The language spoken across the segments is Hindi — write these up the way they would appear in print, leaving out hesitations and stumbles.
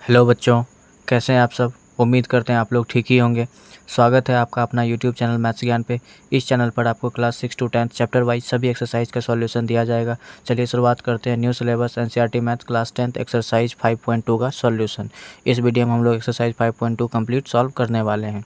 हेलो बच्चों, कैसे हैं आप सब। उम्मीद करते हैं आप लोग ठीक ही होंगे। स्वागत है आपका अपना यूट्यूब चैनल मैथ्स ज्ञान पे। इस चैनल पर आपको क्लास 6 to 10 चैप्टर वाइज सभी एक्सरसाइज का सॉल्यूशन दिया जाएगा। चलिए शुरुआत करते हैं new syllabus NCERT math class 10 exercise 5.2 का सॉल्यूशन। इस वीडियो में हम लोग एक्सरसाइज 5.2 कंप्लीट सॉल्व करने वाले हैं।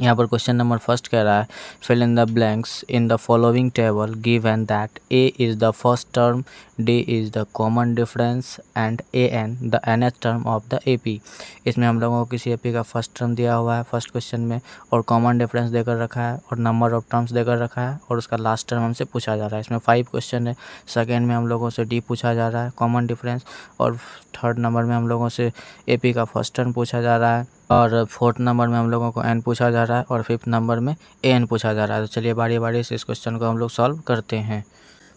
यहाँ पर क्वेश्चन नंबर फर्स्ट कह रहा है, fill in the blanks in the following table given that a is the first term, d is the common difference and a n the nth term of the A P. इसमें हम लोगों को किसी ए पी का फर्स्ट टर्म दिया हुआ है फर्स्ट क्वेश्चन में, और कॉमन डिफरेंस देकर रखा है, और नंबर ऑफ टर्म्स देकर रखा है, और उसका लास्ट टर्म हमसे पूछा जा रहा है। इसमें 5 क्वेश्चन है। सेकेंड में हम लोगों से डी पूछा जा रहा है, कॉमन डिफरेंस, और थर्ड नंबर में हम लोगों से ए पी का फर्स्ट टर्म पूछा जा रहा है, और फोर्थ नंबर में हम लोगों को एन पूछा जा रहा है, और फिफ्थ नंबर में ए एन पूछा जा रहा है। तो चलिए बारी बारी से इस क्वेश्चन को हम लोग सॉल्व करते हैं।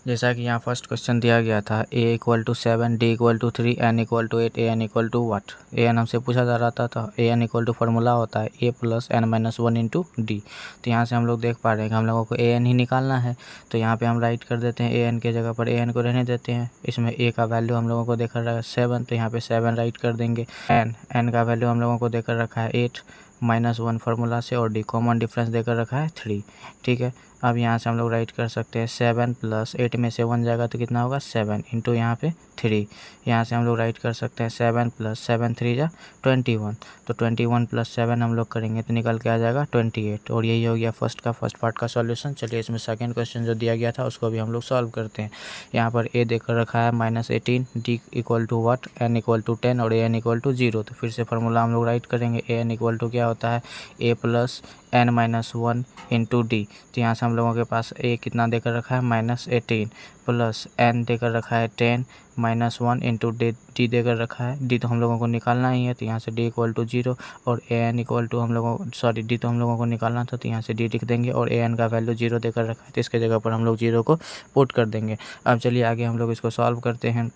जैसा कि यहाँ फर्स्ट क्वेश्चन दिया गया था, A equal to 7, D equal to 3, N equal to 8, A N equal to what. A N हमसे पूछा जा रहा था, तो A N equal to formula होता है A plus N minus 1 into D. तो यहाँ से हम लोग देख पा रहे हैं कि हम लोगों को ए एन ही निकालना है। तो यहाँ पे हम राइट कर देते हैं, ए एन के जगह पर ए एन को रहने देते हैं। इसमें ए का वैल्यू हम लोगों को देकर रखा है 7, तो यहाँ पे 7 राइट कर देंगे। एन का वैल्यू हम लोगों को देकर रखा है 8 -1 फार्मूला से, और डी कॉमन डिफरेंस देकर रखा है 3। ठीक है, अब यहाँ से हम लोग राइट कर सकते हैं 7 प्लस 8 में से 1 जाएगा तो कितना होगा 7 इंटू यहाँ पे 3। यहाँ से हम लोग राइट कर सकते हैं 7 प्लस 7 3 जा 21। तो 21 प्लस 7 हम लोग करेंगे तो निकल के आ जाएगा 28। और यही हो गया फर्स्ट पार्ट का सॉल्यूशन। चलिए इसमें सेकंड क्वेश्चन जो दिया गया था उसको भी हम लोग सॉल्व करते हैं। यहाँ पर ए देकर रखा है -18, d equal to what, n equal to 10, और ए एन इक्वल टू 0। तो फिर से फार्मूला हम लोग राइट करेंगे। ए एन इक्वल टू क्या होता है, A plus N minus 1 into D. तो यहाँ से हम लोगों के पास ए कितना देकर रखा है -18, प्लस एन देकर रखा है 10 -1 इंटू डी देकर रखा है। डी तो हम लोगों को निकालना ही है, तो यहाँ से डी इक्वल टू 0, और ए एन इक्वल टू हम लोगों डी तो हम लोगों को निकालना था, तो यहाँ से डी लिख देंगे, और ए एन का वैल्यू 0 देकर रखा है, तो इसके जगह पर हम लोग 0 को पुट कर देंगे। अब चलिए आगे हम लोग इसको सॉल्व करते हैं।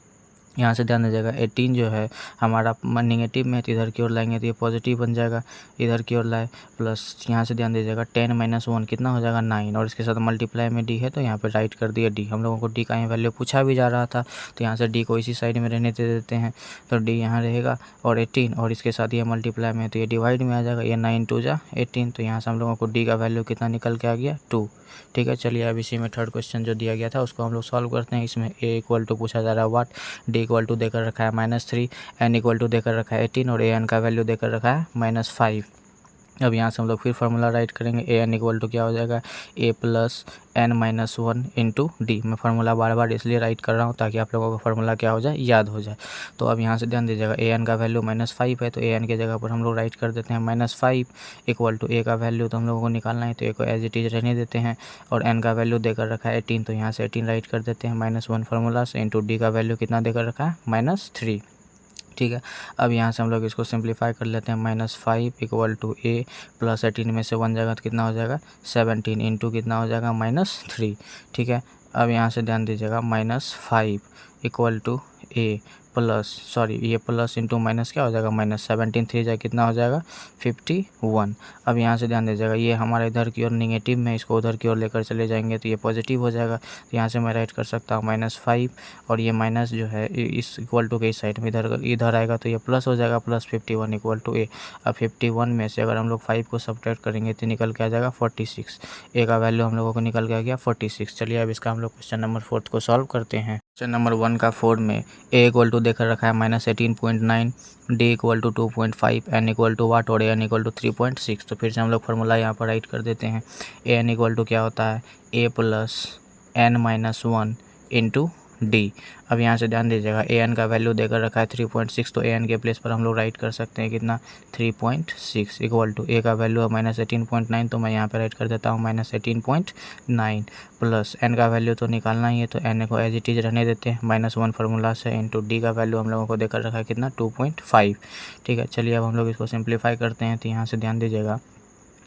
यहाँ से ध्यान दीजिएगा 18 जो है हमारा नेगेटिव में, तो इधर की ओर लाएंगे तो ये पॉजिटिव बन जाएगा, इधर की ओर लाए, प्लस यहाँ से ध्यान दीजिएगा 10 - 1 कितना हो जाएगा 9, और इसके साथ मल्टीप्लाई में डी है, तो यहाँ पे राइट कर दिया डी। हम लोगों को डी का ही वैल्यू पूछा भी जा रहा था, तो यहाँ से डी को इसी साइड में रहने दे देते हैं, तो डी यहाँ रहेगा, और 18 और इसके साथ ये मल्टीप्लाई में, तो ये डिवाइड में आ जाएगा, ये 9 2 जा 18। तो यहाँ से हम लोगों को डी का वैल्यू कितना निकल के आ गया 2। ठीक है, चलिए अब इसी में थर्ड क्वेश्चन जो दिया गया था उसको हम लोग सॉल्व करते हैं। इसमें ए इक्वल टू पूछा जा रहा है वाट, डी इक्वल टू देकर रखा है -3, एन इक्वल टू देकर रखा है 18, और ए एन का वैल्यू देकर रखा है -5। अब यहाँ से हम लोग फिर फार्मूला राइट करेंगे। ए एन इक्वल टू क्या हो जाएगा, A plus N minus 1 into D. मैं फार्मूला बार बार इसलिए राइट कर रहा हूँ ताकि आप लोगों को फार्मूला क्या हो जाए, याद हो जाए। तो अब यहाँ से ध्यान दीजिएगा, ए एन का वैल्यू -5 है, तो ए एन के जगह पर हम लोग राइट कर देते हैं -5 इक्वल टू ए का वैल्यू तो हम लोगों को निकालना है, तो ए को एज इट इज रहने देते हैं, और एन का वैल्यू देकर रखा है 18, तो यहाँ से 18 राइट कर देते हैं -1 फार्मूला से, इंटू डी का वैल्यू कितना देकर रखा है -3। ठीक है, अब यहाँ से हम लोग इसको सिंप्लीफाई कर लेते हैं। -5 इक्वल टू ए प्लस 18 में से 1 जाएगा तो कितना हो जाएगा 17 इंटू कितना हो जाएगा -3। ठीक है, अब यहाँ से ध्यान दीजिएगा -5 इक्वल टू ए प्लस ये प्लस इंटू माइनस क्या हो जाएगा -17, 3 जाए कितना हो जाएगा 51। अब यहाँ से ध्यान दीजिएगा, ये हमारा इधर की ओर निगेटिव में, इसको उधर की ओर लेकर चले जाएंगे तो ये पॉजिटिव हो जाएगा। तो यहाँ से मैं राइट कर सकता हूँ -5, और ये माइनस जो है इस इक्वल टू के इस साइड में इधर आएगा तो ये प्लस हो जाएगा, प्लस 51 इक्वल टू ए। अब 51 में से अगर हम लोग 5 को सब्ट्रैक्ट करेंगे तो निकल के आ जाएगा 46। ए का वैल्यू हम लोगों को निकल के आ गया 46। चलिए अब इसका हम लोग क्वेश्चन नंबर 4 को सॉल्व करते हैं। क्वेश्चन नंबर 1 का 4 में ए इक्वल टू देकर रखा है -18.9, D equal to 2.5, N equal to what, और ए एन इक्वल टू 3.6। तो फिर से हम लोग फार्मूला यहाँ पर राइट कर देते हैं। ए एन इक्वल टू क्या होता है, A plus N minus 1 into D. अब यहाँ से ध्यान दीजिएगा, ए एन का वैल्यू देकर रखा है 3.6, तो ए एन के प्लेस पर हम लोग राइट कर सकते हैं कितना 3.6 इक्वल टू ए का वैल्यू है -18.9, तो मैं यहाँ पे राइट कर देता हूँ -18.9, प्लस एन का वैल्यू तो निकालना ही है, तो एन को एज इट इज रहने देते हैं -1 फार्मूला से, इंटू डी का वैल्यू हम लोगों को देकर रखा है कितना 2.5। ठीक है, चलिए अब हम लोग इसको सिंप्लीफाई करते हैं। तो यहाँ से ध्यान दीजिएगा,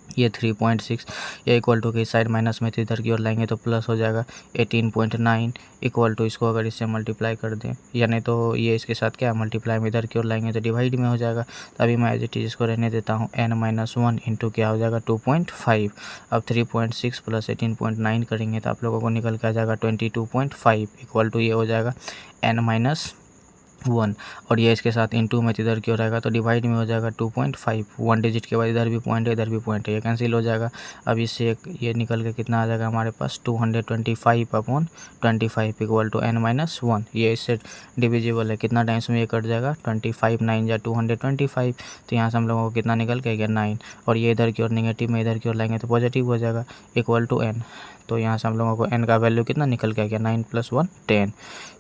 ये 3.6 ये इक्वल टू के साइड माइनस में, तो इधर की ओर लाएंगे तो प्लस हो जाएगा 18.9 इक्वल टू, इसको अगर इससे मल्टीप्लाई कर दें, यानी तो ये इसके साथ क्या मल्टीप्लाई में इधर की ओर लाएंगे तो डिवाइड में हो जाएगा। तो अभी मैं एज इट इज इसको रहने देता हूँ n-1 इंटू क्या हो जाएगा 2.5। अब 3.6 प्लस 18.9 करेंगे तो आप लोगों को निकल के आ जाएगा 22.5 इक्वल टू ये हो जाएगा n 1 और ये इसके साथ इनटू में इधर की ओर आएगा तो डिवाइड में हो जाएगा 2.5। 1 डिजिट के बाद इधर भी पॉइंट है इधर भी पॉइंट है, ये कैंसिल हो जाएगा। अब इससे ये निकल के कितना आ जाएगा हमारे पास 225/25 इक्वल टू n-1। ये इससे डिविजिबल है, कितना टाइम्स में ये कट जाएगा 25, 9 या 225। तो यहाँ से हम लोगों को कितना निकल के गया 9 और ये इधर की ओर नेगेटिव में इधर की ओर लाएंगे तो पॉजिटिव हो जाएगा इक्वल टू n। तो यहाँ से हम लोगों को n का वैल्यू कितना निकल के आ गया 9 + 1 10।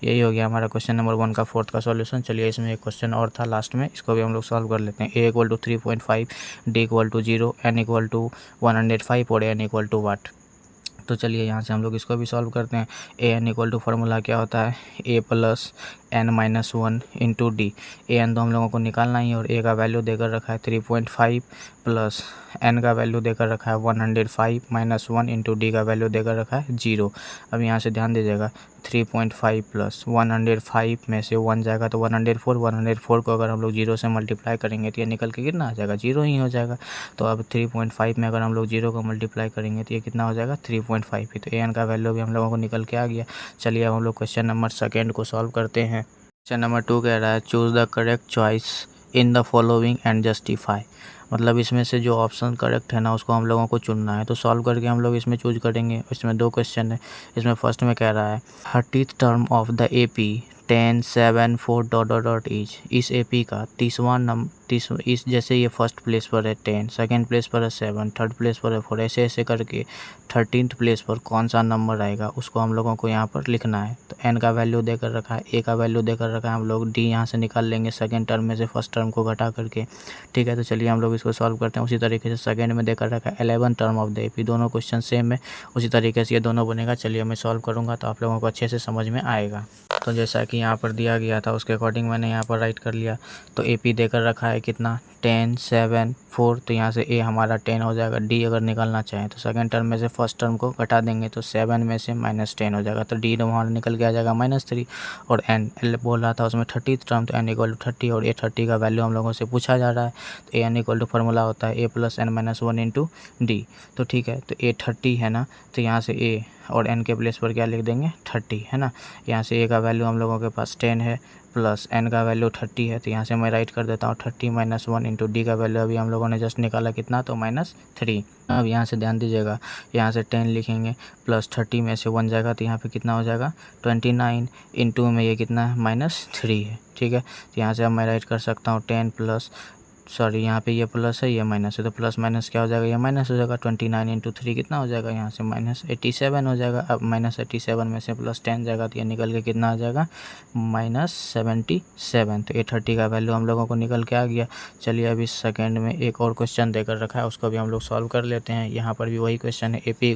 यही हो गया हमारा क्वेश्चन नंबर 1 का 4th का सॉल्यूशन। चलिए इसमें एक क्वेश्चन और था लास्ट में, इसको भी हम लोग सॉल्व कर लेते हैं। a = 3.5, d = 0, n = 105 और n = वाट। तो चलिए यहाँ से हम लोग इसको भी सॉल्व करते हैं। an = फार्मूला क्या होता है a + n-1 into D. an तो हम लोगों को निकालना ही है और a का वैल्यू देकर रखा है 3.5 प्लस n का वैल्यू देकर रखा है 105 - 1 इंटू डी का वैल्यू देकर रखा है 0। अब यहाँ से ध्यान दीजिएगा 3.5 प्लस 105 में से 1 जाएगा तो 104। 104 को अगर हम लोग 0 से मल्टीप्लाई करेंगे तो ये निकल के कितना आ जाएगा 0 ही हो जाएगा। तो अब 3.5 में अगर हम लोग 0 को मल्टीप्लाई करेंगे तो ये कितना हो जाएगा 3.5 ही। तो an का वैल्यू भी हम लोगों को निकल के आ गया। चलिए अब हम लोग क्वेश्चन नंबर 2 को सॉल्व करते हैं। क्वेश्चन नंबर 2 कह रहा है choose the correct choice in the following and justify. मतलब इसमें से जो ऑप्शन करेक्ट है ना उसको हम लोगों को चुनना है। तो सॉल्व करके हम लोग इसमें चूज करेंगे। इसमें 2 क्वेश्चन है। इसमें फर्स्ट में कह रहा है 30th term of the AP 10, 7, 4 ... each. इस AP का 30वां नंबर इस जैसे ये फर्स्ट प्लेस पर है 10, सेकंड प्लेस पर है 7, थर्ड प्लेस पर है 4, ऐसे ऐसे करके 13th प्लेस पर कौन सा नंबर आएगा उसको हम लोगों को यहाँ पर लिखना है। तो n का वैल्यू देकर रखा है, a का वैल्यू देकर रखा है, हम लोग d यहाँ से निकाल लेंगे सेकंड टर्म में से फर्स्ट टर्म को घटा करके। ठीक है, तो चलिए हम लोग इसको सॉल्व करते हैं। उसी तरीके से सेकंड में देकर रखा है 11 टर्म ऑफ द AP। दोनों क्वेश्चन सेम है, उसी तरीके से ये दोनों बनेगा। चलिए मैं सॉल्व करूँगा तो आप लोगों को अच्छे से समझ में आएगा। तो जैसा कि यहाँ पर दिया गया था उसके अकॉर्डिंग मैंने यहाँ पर राइट कर लिया। तो AP देकर रखा है कितना 10, 7, 4। तो यहाँ से A हमारा 10 हो जाएगा। D अगर निकालना चाहें तो सेकंड टर्म में से फर्स्ट टर्म को घटा देंगे तो 7 में से -10 हो जाएगा। तो D हमारा निकल के आ जाएगा -3। और N बोल रहा था उसमें 30th टर्म, तो N = 30 और A 30 का वैल्यू हम लोगों से पूछा जा रहा है। तो N = फार्मूला होता है a + n-1 इंटू D। तो ठीक है, तो A 30 है ना, तो यहाँ से A और n के प्लेस पर क्या लिख देंगे 30 है ना। यहाँ से a का वैल्यू हम लोगों के पास 10 है प्लस n का वैल्यू 30 है। तो यहाँ से मैं राइट कर देता हूँ 30 - 1 इंटू डी का वैल्यू अभी हम लोगों ने जस्ट निकाला कितना, तो -3। अब यहाँ से ध्यान दीजिएगा, यहाँ से 10 लिखेंगे प्लस 30 में से 1 जाएगा तो यहाँ पे कितना हो जाएगा 29 इंटू में ये कितना है -3 है। ठीक है, तो यहाँ से अब मैं राइट कर सकता हूँ 10 प्लस यहाँ पे ये प्लस है ये माइनस है, तो प्लस माइनस क्या हो जाएगा ये माइनस हो जाएगा। 29 इंटू 3 कितना हो जाएगा यहाँ से -87 हो जाएगा। अब -87 में से +10 जाएगा तो ये निकल के कितना आ जाएगा -77। तो A30 का वैल्यू हम लोगों को निकल के आ गया। चलिए अभी सेकंड में एक और क्वेश्चन देकर रखा है उसको भी हम लोग सॉल्व कर लेते हैं। यहाँ पर भी वही क्वेश्चन है AP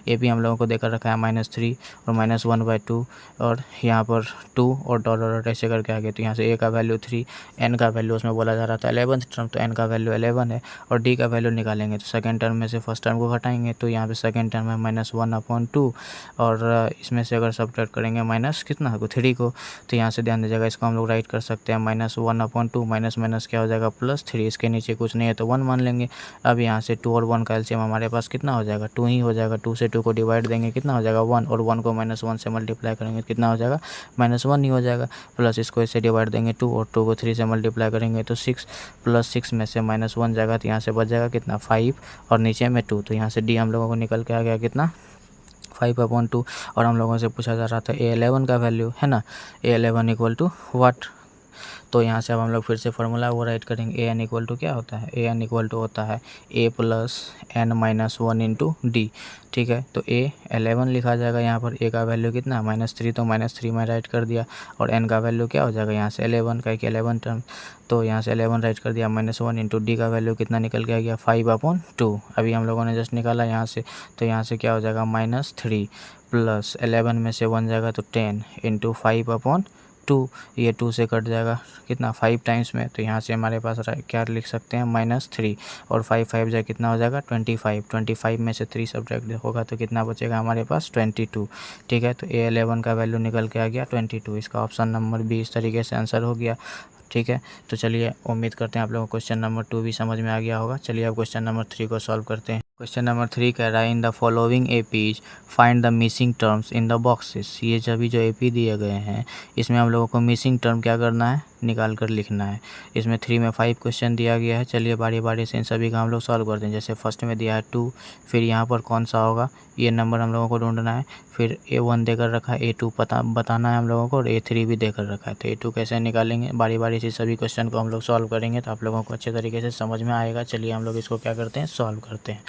AP हम लोगों को देकर रखा है -3 और -1/2 और यहाँ पर 2 और डॉट ऐसे करके आ गए। तो यहाँ से A का वैल्यू 3, N का वैल्यू उसमें बोला जा रहा था 11th टर्म, तो n का वैल्यू 11 है और d का वैल्यू निकालेंगे तो सेकंड टर्म में से फर्स्ट टर्म को घटाएंगे तो यहाँ पे सेकंड टर्म है -1/2 और इसमें से अगर सब्ट्रैक्ट करेंगे माइनस कितना 3 को, तो यहाँ से ध्यान दीजिएगा इसको हम लोग राइट कर सकते हैं -1/2 माइनस क्या हो जाएगा +3। इसके नीचे कुछ नहीं है तो 1 मान लेंगे। अब यहाँ से 2 और 1 का एलसीएम हमारे पास कितना हो जाएगा 2 ही हो जाएगा। 2 से 2 को डिवाइड देंगे कितना हो जाएगा 1 और 1 को -1 से मल्टीप्लाई करेंगे कितना हो जाएगा -1 ही हो जाएगा। प्लस इसको इससे डिवाइड देंगे 2 और 2 को 3 से मल्टीप्लाई करेंगे तो 6 प्लस 6 में से -1 जाएगा तो यहाँ से बच जाएगा कितना 5 और नीचे में 2। तो यहाँ से D हम लोगों को निकल के आ गया कितना 5/2। और हम लोगों से पूछा जा रहा था A11 का वैल्यू है ना, A11 = वाट। तो यहाँ से अब हम लोग फिर से फार्मूला वो राइट करेंगे। AN = क्या होता है AN = होता है A + n-1 इंटू D। ठीक है, तो A11 लिखा जाएगा। यहाँ पर A का वैल्यू कितना -3, तो -3 में राइट कर दिया और N का वैल्यू क्या हो जाएगा यहाँ से 11 का 11 टर्म, तो यहाँ से 11 राइट कर दिया -1 इंटू D का वैल्यू कितना निकल के आ गया 5/2। अभी हम लोगों ने जस्ट निकाला यहाँ से, तो यहाँ से क्या हो जाएगा -3 प्लस 11 में से 1 जाएगा तो 10 इंटू 5/2। ये 2 से कट जाएगा कितना 5 टाइम्स में, तो यहाँ से हमारे पास क्या लिख सकते हैं -3 और 5 5 जाए कितना हो जाएगा 25। 25 में से 3 सब्ट्रैक्ट होगा तो कितना बचेगा हमारे पास 22। ठीक है, तो A11 का वैल्यू निकल के आ गया 22। इसका ऑप्शन नंबर B इस तरीके से आंसर हो गया। ठीक है, तो चलिए उम्मीद करते हैं आप लोगों को क्वेश्चन नंबर 2 भी समझ में आ गया होगा। चलिए अब क्वेश्चन नंबर 3 को सॉल्व करते हैं। क्वेश्चन नंबर 3 कह रहा है इन the following APs find the missing terms in the boxes. ये सभी जो एपी दिए गए हैं इसमें हम लोगों को मिसिंग टर्म क्या करना है, निकाल कर लिखना है। इसमें 3 में 5 क्वेश्चन दिया गया है। चलिए बारी बारी से इन सभी का हम लोग सॉल्व करते हैं। जैसे फर्स्ट में दिया है 2, फिर यहाँ पर कौन सा होगा ये नंबर हम लोगों को ढूंढना है। फिर A1 देकर रखा है, A2 बताना है हम लोगों को, और A3 भी देकर रखा है। तो A2 कैसे निकालेंगे, बारी बारी से सभी क्वेश्चन को हम लोग सॉल्व करेंगे तो आप लोगों को अच्छे तरीके से समझ में आएगा। चलिए हम लोग इसको क्या करते हैं, सॉल्व करते हैं।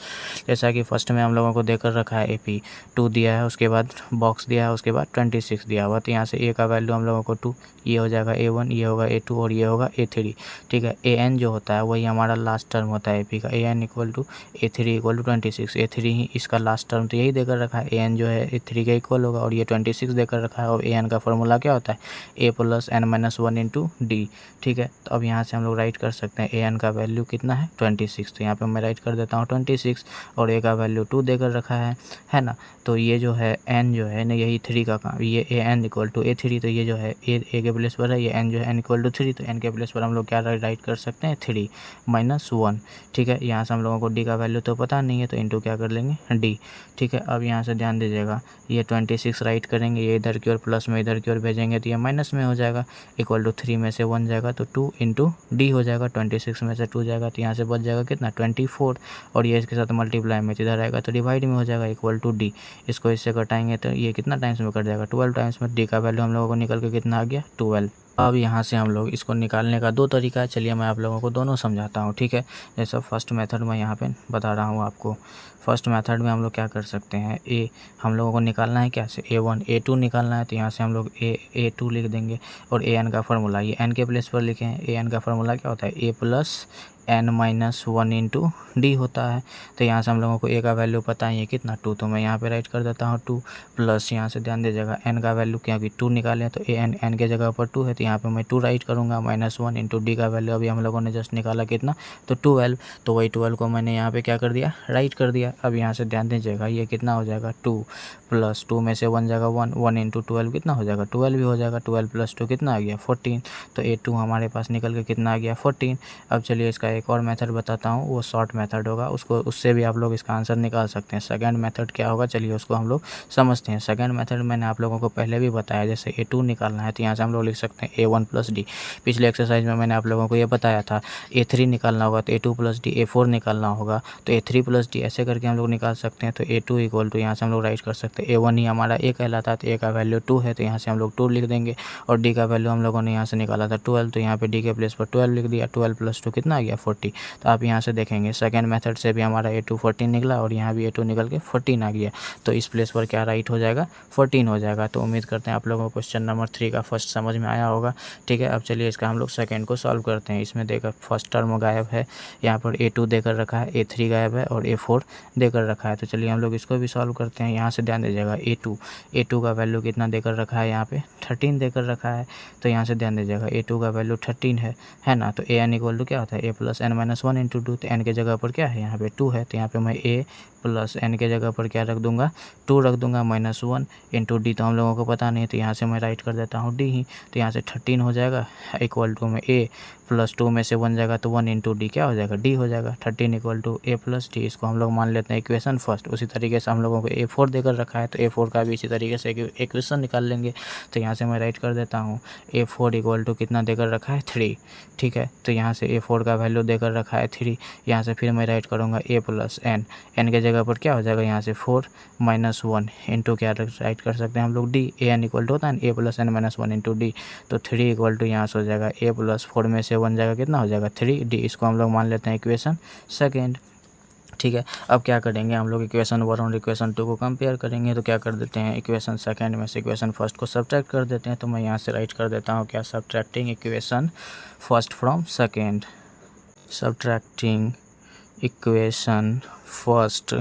जैसा कि फर्स्ट में हम लोगों को देकर रखा है AP 2 दिया है, उसके बाद बॉक्स दिया है, उसके बाद 26 दिया हुआ। तो यहाँ से A का वैल्यू हम लोगों को 2, ये हो जाएगा A1, ये होगा A2 और ये होगा A3। ठीक है, AN जो होता है वही हमारा लास्ट टर्म होता है AP का। AN equal to A3 equal to 26। A3 ही इसका लास्ट टर्म तो यही देकर रखा है। AN जो है A3 के इक्वल होगा और ये 26 देकर रखा है। और AN का फॉर्मूला क्या होता है, A plus N-1 into D। ठीक है, तो अब यहाँ से हम लोग राइट कर सकते हैं AN का वैल्यू कितना है 26। तो यहाँ पे मैं राइट कर देता हूँ 26 और A का वैल्यू 2 देकर रखा है ना। तो ये जो है N जो है ना, यही 3 का काम, ये AN इक्वल टू A3। तो ये जो है A के प्लेस पर है, ये N जो है N इक्वल टू 3। तो N के प्लेस पर हम लोग क्या राइट कर सकते हैं 3 माइनस 1। ठीक है, यहाँ से हम लोगों को D का वैल्यू तो पता नहीं है तो इंटू क्या कर लेंगे D। ठीक है, अब यहाँ से ध्यान दीजिएगा, ये 26 राइट करेंगे, ये इधर की ओर प्लस में इधर की ओर भेजेंगे तो ये माइनस में हो जाएगा। इक्वल टू 3 में से 1 जाएगा तो 2 इंटू D हो जाएगा। 26 में से 2 जाएगा तो यहाँ से बच जाएगा कितना 24, और ये इसके साथ मल्टीप्लाई में इधर आएगा तो डिवाइड में हो जाएगा इक्वल टू D। इसको इससे घटाएंगे तो ये कितना टाइम्स में कट जाएगा 12 टाइम्स में। D का वैल्यू हम लोगों को निकल के कितना आ गया 12। अब यहाँ से हम लोग इसको निकालने का 2 तरीका है। चलिए मैं आप लोगों को दोनों समझाता हूँ। ठीक है, जैसा फर्स्ट मेथड में यहाँ पे बता रहा हूँ आपको। फर्स्ट मेथड में हम लोग क्या कर सकते हैं, हम लोगों को निकालना है क्या से A1 A2 निकालना है। तो यहाँ से हम लोग A2 लिख देंगे और AN का फार्मूला ये N के प्लेस पर लिखे हैं। AN का फार्मूला क्या होता है, A plus N-1 into D होता है। तो यहाँ से हम लोगों को A का वैल्यू पता है ये कितना 2, तो मैं यहाँ पे राइट कर देता हूँ 2 प्लस, यहाँ से ध्यान दीजिएगा N का वैल्यू क्योंकि 2 निकाले तो N के जगह पर 2 है तो यहाँ पे मैं 2 राइट करूँगा -1 इंटू D का वैल्यू अभी हम लोगों ने जस्ट निकाला कितना तो 12। तो वही 12 को मैंने यहाँ पे क्या कर दिया, राइट कर दिया। अब यहाँ से ध्यान दीजिएगा ये कितना हो जाएगा 2 प्लस 2 में से 1 जाएगा 1 इंटू 12 कितना हो जाएगा 12 भी हो जाएगा। 12 प्लस 2 कितना आ गया 14। तो A2 हमारे पास निकल के कितना आ गया 14। अब चलिए इसका एक और मेथड बताता हूँ, वो शॉर्ट मेथड होगा, उससे भी आप लोग इसका आंसर निकाल सकते हैं। सेकंड मेथड क्या होगा, चलिए उसको हम लोग समझते हैं। सेकंड मेथड मैंने आप लोगों को पहले भी बताया, जैसे A2 निकालना है तो यहाँ से हम लोग लिख सकते हैं A1 प्लस D। पिछले एक्सरसाइज में मैंने आप लोगों को ये बताया था A3 निकालना होगा तो A2 प्लस D, A4 निकालना होगा तो A3 प्लस D, ऐसे करके हम लोग निकाल सकते हैं। तो A2 इक्वल टू यहाँ से हम लोग राइट कर सकते हैं A1 ही हमारा A कहलाता है तो A का वैल्यू 2 है तो यहाँ से हम लोग 2 लिख देंगे। और D का वैल्यू हम लोगों ने यहाँ से निकाला था 12, तो यहाँ पे D के प्लेस पर 12 लिख दिया। 12 प्लस 2 कितना आ गया 40। तो आप यहाँ से देखेंगे सेकंड मेथड से भी हमारा A2 14 निकला और यहाँ भी A2 निकल के 14 आ गया। तो इस प्लेस पर क्या राइट हो जाएगा 14 हो जाएगा। तो उम्मीद करते हैं आप लोगों को क्वेश्चन नंबर 3 का फर्स्ट समझ में आया होगा। ठीक है, अब चलिए इसका हम लोग सेकंड को सॉल्व करते हैं। इसमें देखकर फर्स्ट टर्म गायब है, यहाँ पर A2 देकर रखा है, A3 गायब है और A4 देकर रखा है। तो चलिए हम लोग इसको भी सॉल्व करते हैं। यहाँ से ध्यान दीजिएगा A2 का वैल्यू कितना देकर रखा है, यहाँ पे 13 देकर रखा है। तो यहाँ से ध्यान दीजिएगा A2 का वैल्यू 13 है ना। तो AN इक्वल टू क्या होता है A प्लस N-1 इंटू 2। तो N के जगह पर क्या है यहाँ पे 2 है तो यहाँ पे मैं A प्लस N के जगह पर क्या रख दूंगा 2 रख दूंगा -1 इंटू D। तो हम लोगों को पता नहीं तो यहाँ से मैं राइट कर देता हूँ D ही। तो यहाँ से 13 हो जाएगा इक्वल टू में A प्लस 2 में से 1 जाएगा तो 1 इंटू D क्या हो जाएगा D हो जाएगा। 13 equal to A plus D, इसको हम लोग मान लेते हैं इक्वेशन फर्स्ट। उसी तरीके से हम लोगों को A4 देकर रखा है तो A4 का भी इसी तरीके से इक्वेशन निकाल लेंगे। तो यहाँ से मैं राइट कर देता हूँ A4 इक्वल टू कितना देकर रखा है 3। ठीक है, तो यहाँ से A4 का वैल्यू देकर रखा है 3। यहाँ से फिर मैं राइट करूँगा A प्लस N के जगह पर क्या हो जाएगा यहाँ से 4 -1 इंटू क्या राइट कर सकते हैं हम लोग D। AN इक्वल टू होता है A plus N-1 into D। तो 3 इक्वल टू यहाँ से हो जाएगा A प्लस 4 में से 1 जाएगा कितना हो जाएगा 3D। इसको हम लोग मान लेते हैं इक्वेशन सेकेंड। ठीक है, अब क्या करेंगे हम लोग इक्वेशन 1 और इक्वेशन 2 को कंपेयर करेंगे। तो क्या कर देते हैं इक्वेशन सेकंड में से इक्वेशन फर्स्ट को सब्ट्रैक्ट कर देते हैं। तो मैं यहाँ से राइट कर देता हूँ क्या, subtracting equation first from second. Subtracting equation first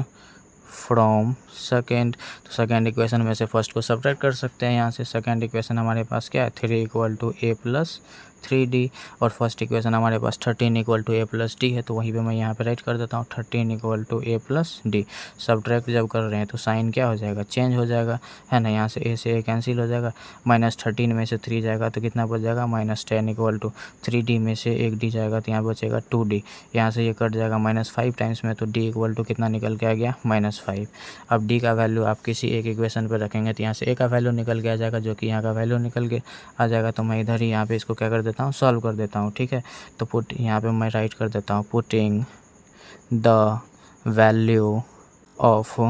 from second. तो सेकेंड इक्वेशन में से फर्स्ट को सब्ट्रैक्ट कर सकते हैं। यहाँ से सेकेंड इक्वेशन हमारे पास क्या है 3 equal to A plus 3D और फर्स्ट इक्वेशन हमारे पास 13 equal to a plus d है, तो वहीं पे मैं यहाँ पे राइट कर देता हूँ 13 equal to a plus d. Subtract जब कर रहे हैं तो साइन क्या हो जाएगा, चेंज हो जाएगा, है ना। यहाँ से ए कैंसिल हो जाएगा, -13 में से 3 जाएगा तो कितना बच जाएगा, -10 इक्वल टू 3D में से 1D जाएगा तो यहाँ बचेगा 2D। यहाँ से ये कट जाएगा -5 टाइम्स में, तो D इक्वल टू कितना निकल के आ गया, -5। अब D का वैल्यू आप किसी एक इक्वेशन पर रखेंगे तो यहाँ से A का वैल्यू निकल के आ जाएगा, जो कि यहाँ का वैल्यू निकल के आ जाएगा। तो मैं इधर ही यहाँ पे इसको क्या कर देता हूँ, सॉल्व कर देता हूँ, ठीक है। तो पुट यहाँ पे मैं राइट कर देता हूँ, putting the value of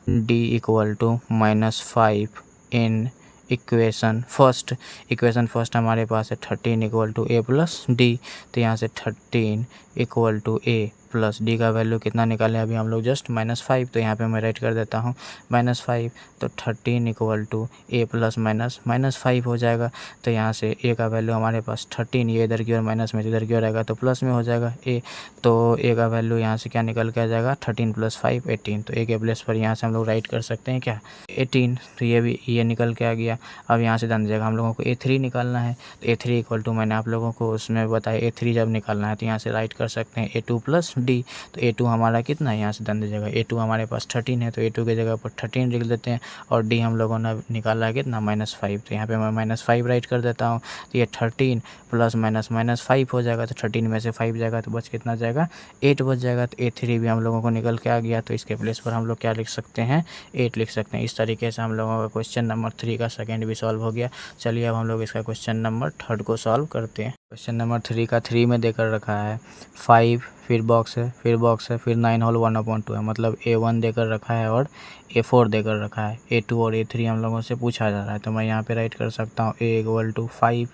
D equal to -5 in equation first हमारे पास है 13 equal to a plus d. तो यहाँ से 13 equal to a plus d का वैल्यू कितना निकालें अभी हम लोग, जस्ट -5। तो यहाँ पे मैं राइट कर देता हूँ -5, तो 13 इक्वल टू ए प्लस -5 हो जाएगा। तो यहाँ से ए का वैल्यू हमारे पास 13, ये इधर की ओर माइनस में इधर की ओर आएगा तो प्लस में हो जाएगा ए। तो ए का वैल्यू यहाँ से क्या निकल के आ जाएगा, 13 + 5 18। तो ए के प्लेस पर यहाँ से हम लोग राइट कर सकते हैं क्या, 18। तो ये निकल के आ गया। अब यहाँ से ध्यान दीजिएगा, हम लोगों को A3 निकालना है। तो A3 इक्वल टू मैंने आप लोगों को उसमें बताया A3 जब निकालना है तो यहाँ से राइट कर सकते हैं A2 + D। तो A2 हमारा कितना है, यहाँ से ध्यान दीजिएगा, A2 हमारे पास 13 है, तो A2 की जगह पर 13 लिख देते हैं। और D हम लोगों ने निकाला है कितना, -5। तो यहाँ पे मैं -5 राइट कर देता हूँ। तो ये 13 + -5 हो जाएगा। तो 13 में से 5 जाएगा तो बच कितना जाएगा, 8 बच जाएगा। तो A3 भी हम लोगों को निकल के आ गया। तो इसके प्लेस पर हम लोग क्या लिख सकते हैं, 8 लिख सकते हैं। इस तरीके से हम लोगों का क्वेश्चन नंबर 3 का सेकेंड भी सॉल्व हो गया। चलिए अब हम लोग इसका क्वेश्चन नंबर 3 को सॉल्व करते हैं। क्वेश्चन नंबर 3 का 3 में देकर रखा है 5, फिर बॉक्स है, फिर 9 होल 1/2 है, मतलब A1 देकर रखा है और A4 देकर रखा है। A2 और A3 हम लोगों से पूछा जा रहा है। तो मैं यहाँ पे राइट कर सकता हूँ A इक्वल टू 5,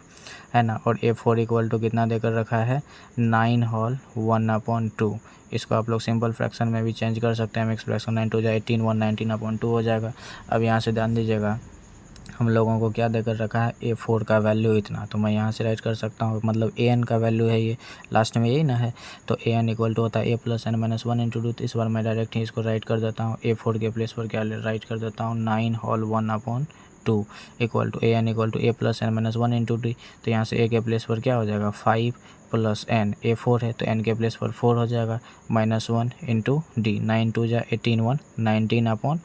है ना, और A4 इक्वल टू कितना देकर रखा है, 9 होल 1/2। इसको आप लोग सिंपल फ्रैक्शन में भी चेंज कर सकते हैं। मिक्स फ्रैक्शन 9 2 जाए 18, 119/2 हो जाएगा। अब यहाँ से ध्यान दीजिएगा, हम लोगों को क्या देकर रखा है, A4 का वैल्यू इतना। तो मैं यहाँ से राइट कर सकता हूँ, मतलब AN का वैल्यू है ये, लास्ट में यही ना है। तो AN इक्वल टू होता है A + n - 1 × 2। तो इस बार मैं डायरेक्ट ही इसको राइट कर देता हूँ। A4 के प्लेस पर क्या राइट कर देता हूँ, 9 whole 1/2 equal to AN equal to A + n - 1 × D। तो यहाँ से A के प्लेस पर क्या हो जाएगा, 5 + n, A4 है तो n के प्लेस पर 4 हो जाएगा, -1 × D। 9 2 जा 18, 1 19/2।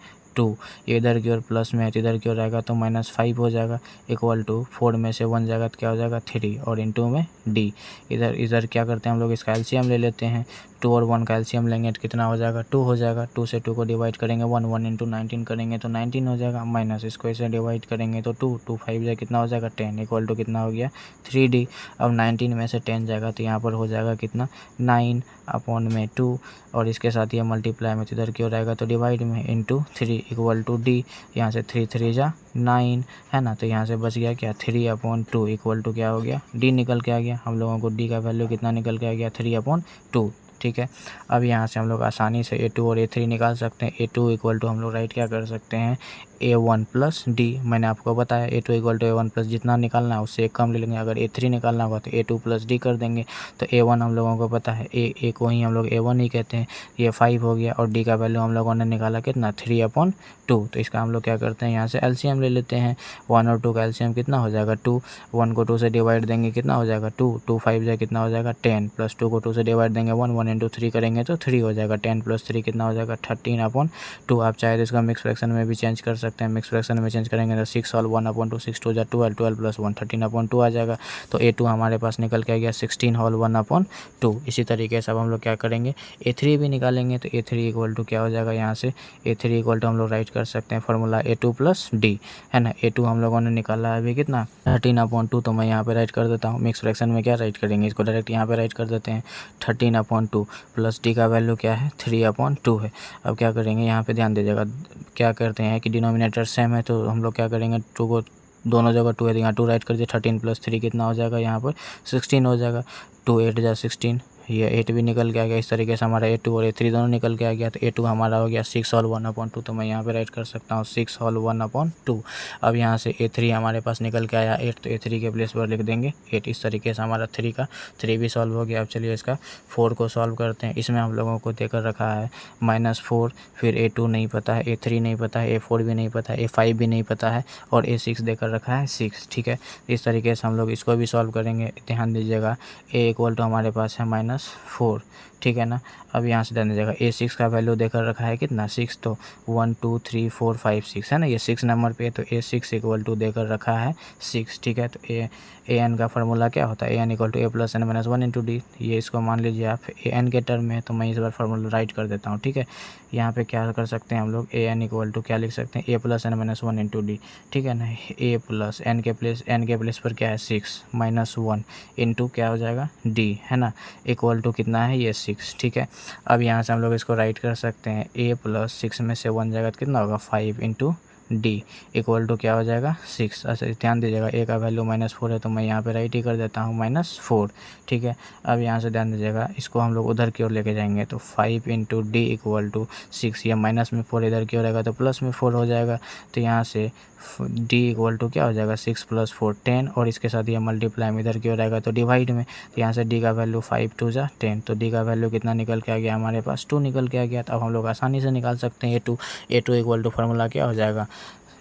ये इधर की ओर प्लस में है तो इधर की ओर आएगा तो -5 हो जाएगा, इक्वल टू 4 में से 1 जाएगा तो क्या हो जाएगा, 3, और इनटू में D। इधर क्या करते हैं हम लोग, इसका एलसीएम ले लेते हैं। 2 और 1 का एलसीएम लेंगे तो कितना हो जाएगा, 2 हो जाएगा। 2 से 2 को डिवाइड करेंगे 1 × 19 करेंगे तो 19 हो जाएगा, माइनस इसको ऐसे डिवाइड करेंगे तो 2 5 जाए कितना हो जाएगा, 10 इक्वल टू कितना हो गया, 3D। अब 19 में से 10 जाएगा तो यहाँ पर हो जाएगा कितना, 9/2, और इसके साथ ये मल्टीप्लाई में इधर की ओर आएगा तो डिवाइड में इंटू 3 इक्वल टू D। यहाँ से 3 3 जा 9, है ना। तो यहाँ से बच गया क्या, 3/2 इक्वल टू क्या हो गया, D निकल के आ गया। हम लोगों को D का वैल्यू कितना निकल के आ गया, 3/2, ठीक है। अब यहाँ से हम लोग आसानी से A2 और A3 निकाल सकते हैं। A2 इक्वल टू हम लोग राइट क्या कर सकते हैं, A1 + D। मैंने आपको बताया A2 इक्वल टू A1 + जितना निकालना है उससे एक कम ले लेंगे। अगर A3 निकालना होगा तो A2 + D कर देंगे। तो A1 हम लोगों को पता है, A को ही हम लोग A1 ही कहते हैं। ये 5 हो गया, और D का वैल्यू हम लोगों ने निकाला कितना, 3/2। तो इसका हम लोग क्या करते हैं, यहाँ से एलसीएम ले लेते हैं। 1 और 2 का एलसीएम कितना हो जाएगा, 2। 1 को 2 से डिवाइड देंगे कितना हो जाएगा, 2। 2 5 जाए कितना हो जाएगा, 10, प्लस 2 को 2 से डिवाइड देंगे 1 1 × 3 करेंगे तो 3 हो जाएगा। 10 + 3 कितना हो जाएगा, 13/2। आप चाहे तो इसका मिक्स फ्रैक्शन में भी चेंज कर सकते हैं। मिक्स फ्रैक्शन में चेंज करेंगे तो 6 होल 1/2, 6 2 जा 12, 12 + 1 13/2 आ जाएगा। तो A2 हमारे पास निकल के आ गया 16 होल 1/2। इसी तरीके से अब हम लोग क्या करेंगे, A3 भी निकालेंगे। तो A3 इक्वल टू क्या हो जाएगा, यहाँ से A3 इक्वल टू हम लोग राइट कर सकते हैं फॉर्मूला A2 + D, है ना। A2 हम लोगों ने निकाला है अभी कितना, 13/2। तो मैं यहाँ पे राइट कर देता हूँ। मिक्स फ्रैक्शन में क्या राइट करेंगे, इसको डायरेक्ट यहाँ पे राइट कर देते हैं। 13/2 प्लस D का वैल्यू क्या है, 3/2 है। अब क्या करेंगे, यहाँ पे ध्यान दीजिएगा, क्या करते हैं कि डिनोमिनेटर सेम है तो हम लोग क्या करेंगे, 2 को दोनों जगह 2 है तो यहाँ 2 राइट कर दिए। 13 + 3 कितना हो जाएगा, यहाँ पर 16 हो जाएगा। 2 8 जा 16, ये 8 भी निकल के आ गया। इस तरीके से हमारा A2 और A3 दोनों निकल के आ गया। तो A2 हमारा हो गया 6 होल 1/2। तो मैं यहाँ पे राइट कर सकता हूँ 6 होल 1/2। अब यहाँ से A3 हमारे पास निकल के आया 8, तो A3 के प्लेस पर लिख देंगे 8। इस तरीके से हमारा 3 भी सॉल्व हो गया। अब चलिए इसका 4 को सॉल्व करते हैं। इसमें हम लोगों को देकर रखा है -4, फिर A2 नहीं पता है, A3 नहीं पता है, A4 भी नहीं पता है, A5 भी नहीं पता है और A6 देकर रखा है 6। ठीक है, इस तरीके से हम लोग इसको भी सॉल्व करेंगे। ध्यान दीजिएगा A = हमारे पास है -4, ठीक है ना। अब यहाँ से ध्यान दीजिएगा A6 का वैल्यू देकर रखा है कितना 6, तो 1 2 3 4 5 6 है ना, ये 6 नंबर पे। तो A6 = देकर रखा है 6, ठीक है। तो an का फार्मूला क्या होता है, an = a + n - 1 × d। ये इसको मान लीजिए आप an के टर्म में है, तो मैं इस बार फार्मूला राइट कर देता हूँ, ठीक है। यहाँ पे क्या कर सकते हैं हम लोग, an = क्या लिख सकते हैं, a + n - 1 × d, ठीक है ना। a + n के प्लेस पर क्या है 6 -1 इंटू क्या हो जाएगा d, है ना, इक्वल टू कितना है ये 6, ठीक है। अब यहाँ से हम लोग इसको राइट कर सकते हैं a + 6 में से 1 जाएगा तो कितना होगा 5 इंटू d इक्वल टू क्या हो जाएगा 6। अच्छा ध्यान दीजिएगा a का वैल्यू -4 है, तो मैं यहाँ पे राइट ही कर देता हूँ -4, ठीक है। अब यहाँ से ध्यान दीजिएगा इसको हम लोग उधर की ओर लेके जाएंगे, तो 5 इंटू d इक्वल टू 6। ये माइनस में 4 इधर की ओर रहेगा तो प्लस में 4 हो जाएगा। तो यहाँ से d इक्वल टू क्या हो जाएगा 6 + 4 10, और इसके साथ ये मल्टीप्लाई में इधर की ओर आएगा तो डिवाइड में। तो यहाँ से d का वैल्यू 5 × 2 = 10, तो d का वैल्यू कितना निकल के आ गया हमारे पास 2 निकल के आ गया। तो अब हम लोग आसानी से निकाल सकते हैं A2 इक्वल टू फार्मूला क्या हो जाएगा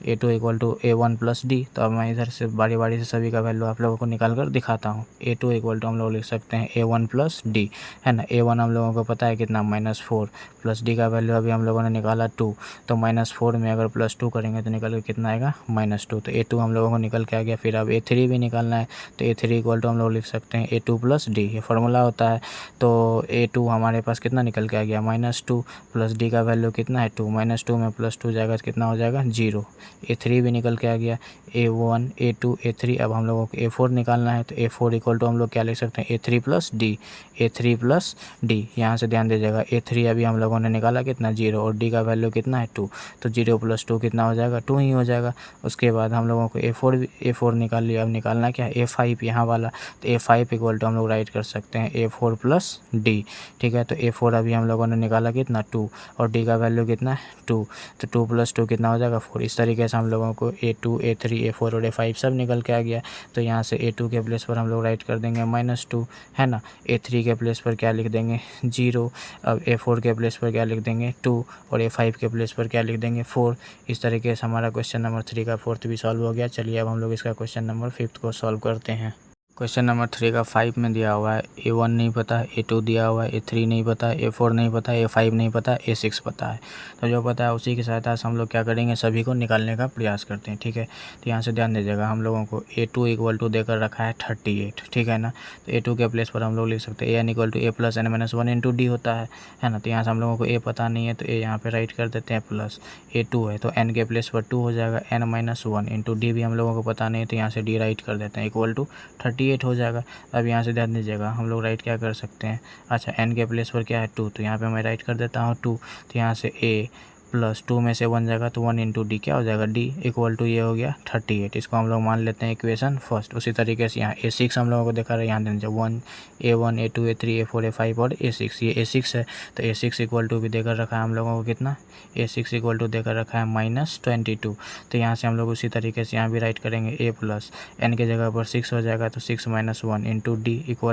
A2 = A1 + d। तो अब मैं इधर से बारी बारी से सभी का वैल्यू आप लोगों को निकाल कर दिखाता हूँ। A2 = हम लोग लिख सकते हैं A1 + d, है ना। A1 हम लोगों को पता है कितना -4, प्लस d का वैल्यू अभी हम लोगों ने निकाला 2, तो -4 में अगर +2 करेंगे तो निकल के कितना आएगा -2। तो A2 हम लोगों को निकल के आ गया। फिर अब A3 भी निकालना है, तो A3 = हम लोग लिख सकते हैं A2 + d, ये फार्मूला होता है। तो A2 हमारे पास कितना निकल के आ गया -2, प्लस d का वैल्यू कितना है 2, -2 में +2 जाएगा तो कितना हो जाएगा 0। A3 भी निकल के आ गया, A1 A2 A3। अब हम लोगों को A4 निकालना है, तो A4 = हम लोग क्या लिख सकते हैं A3 + d, A3 + d। यहाँ से ध्यान दीजिएगा A3 अभी हम लोगों ने निकाला कितना 0, और d का वैल्यू कितना है 2, तो 0 + 2 कितना हो जाएगा 2 ही हो जाएगा। उसके बाद हम लोगों को A4 निकाल लिया। अब निकालना क्या है A5 यहाँ वाला, तो A5 = हम लोग राइट कर सकते हैं A4 + d, ठीक है। तो A4 अभी हम लोगों ने निकाला कितना 2, और d का वैल्यू कितना है 2, तो 2 + 2 कितना हो जाएगा 4। इस तरीके से हम लोगों को A2 A3 A4 और A5 सब निकल के आ गया। तो यहाँ से A2 के प्लेस पर हम लोग राइट कर देंगे -2, है ना। A3 के प्लेस पर क्या लिख देंगे 0। अब A4 के प्लेस पर क्या लिख देंगे 2, और A5 के प्लेस पर क्या लिख देंगे 4। इस तरीके से हमारा क्वेश्चन नंबर 3 का 4th भी सॉल्व हो गया। चलिए अब हम लोग इसका क्वेश्चन नंबर 5th को सॉल्व करते हैं। क्वेश्चन नंबर 3 का 5 में दिया हुआ है A1 नहीं पता है, A2 दिया हुआ है, A3 नहीं पता है, A4 नहीं पता है, A5 नहीं पता है, A6 पता है। तो जो पता है उसी की सहायता से हम लोग क्या करेंगे, सभी को निकालने का प्रयास करते हैं, ठीक है। तो यहाँ से ध्यान दीजिएगा हम लोगों को A2 = देकर रखा है 38, ठीक है ना। तो A2 के प्लेस पर हम लोग लिख सकते हैं an = a + n - 1 × d होता है ना। तो यहाँ से हम लोगों को A पता नहीं है, तो A यहाँ पर राइट कर देते हैं, प्लस A2 है तो n के प्लेस पर 2 हो जाएगा, n - 1 इंटू d भी हम लोगों को पता नहीं है, तो यहाँ से d राइट कर देते हैं = 38 हो जाएगा। अब यहाँ से ध्यान दीजिएगा हम लोग राइट क्या कर सकते हैं, अच्छा n के प्लेस पर क्या है 2, तो यहाँ पे मैं राइट कर देता हूँ 2। तो यहाँ से a + 2 में से 1 जाएगा तो 1 × d क्या हो जाएगा d = ये हो गया 38। इसको हम लोग मान लेते हैं इक्वेशन फर्स्ट। उसी तरीके से यहाँ A6 हम लोगों को देखा रहा है, यहाँ दीजिए 1 A1 A2 A3 A4 A5 और A6, ये A6 है। तो A6 = भी देकर रखा है हम लोगों को कितना, A6 = देकर रखा है -22। तो यहाँ से हम लोग उसी तरीके से यहाँ भी राइट करेंगे a + n के जगह पर 6 हो जाएगा, तो 6 - 1 × d =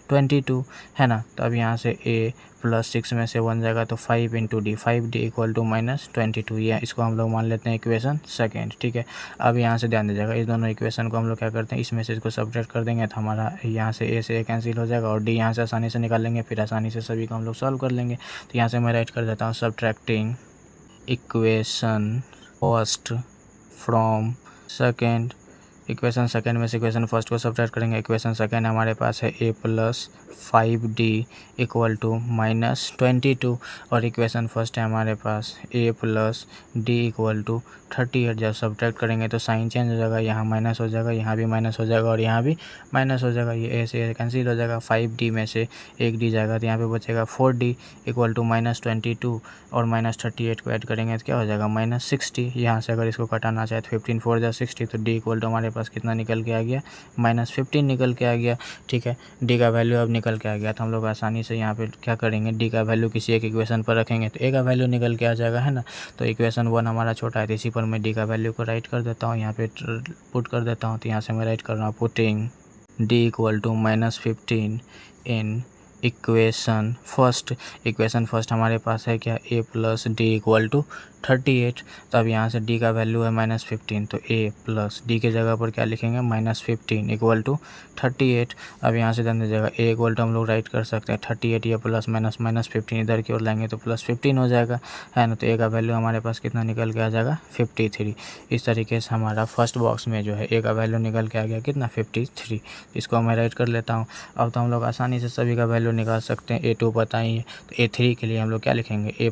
-22, है ना। तो अब यहाँ से a + 6 में से 1 जाएगा तो 5 × d, 5d = -22। ये इसको हम लोग मान लेते हैं इक्वेशन सेकेंड, ठीक है। अब यहाँ से ध्यान दीजिएगा इस दोनों इक्वेशन को हम लोग क्या करते हैं, इसमें से इसको सब्ट्रैक्ट कर देंगे, तो हमारा यहाँ से a से a कैंसिल हो जाएगा, और d यहाँ से आसानी से निकाल लेंगे, फिर आसानी से सभी को हम लोग सॉल्व कर लेंगे। तो यहाँ से मैं राइट कर देता हूँ subtracting equation first from second. Equation second में से इक्वेशन फर्स्ट को सब्ट्रैक्ट करेंगे। इक्वेशन सेकेंड हमारे पास है a + 5d = -22, और इक्वेशन फर्स्ट है हमारे पास a + d = 38। जब सब्ट्रैक्ट करेंगे तो साइन चेंज हो जाएगा, यहाँ माइनस हो जाएगा, यहाँ भी माइनस हो जाएगा, और यहाँ भी माइनस हो जाएगा। ये a से कैंसिल हो जाएगा, 5d में से एक d जाएगा, तो यहाँ पे बचेगा 4d = -22, और -38 को ऐड करेंगे तो क्या हो जाएगा -60। यहाँ से अगर इसको कटाना चाहे तो 15 × 4 = 60, तो d = हमारे पास पास कितना निकल के आ गया, -15 निकल के आ गया। ठीक है, डी का वैल्यू अब निकल के आ गया, तो हम लोग आसानी से यहाँ पे क्या करेंगे, डी का वैल्यू किसी एक इक्वेशन पर रखेंगे तो ए का वैल्यू निकल के आ जाएगा, है ना। तो इक्वेशन 1 हमारा छोटा है, तो इसी पर मैं डी का वैल्यू को राइट कर देता हूँ, यहाँ पे पुट कर देता हूँ। तो यहाँ से मैं राइट कर रहा हूँ, putting d equal to -15 in equation first हमारे पास है क्या, a plus d equal to 38। तो अब यहाँ से d का वैल्यू है -15, तो a प्लस डी के जगह पर क्या लिखेंगे, -15 इक्वल टू 38। अब यहाँ से ध्यान दीजिएगा, a इक्वल टू हम लोग राइट कर सकते हैं 38, या प्लस -15 इधर की ओर लाएंगे तो +15 हो जाएगा, है ना। तो a का वैल्यू हमारे पास कितना निकल के आ जाएगा, 53। इस तरीके से हमारा फर्स्ट बॉक्स में जो है a का वैल्यू निकल के आ गया कितना, 53। इसको मैं राइट कर लेता हूँ। अब तो हम लोग आसानी से सभी का वैल्यू निकाल सकते हैं। a2 पता ही है, तो a3 के लिए हम लोग क्या लिखेंगे,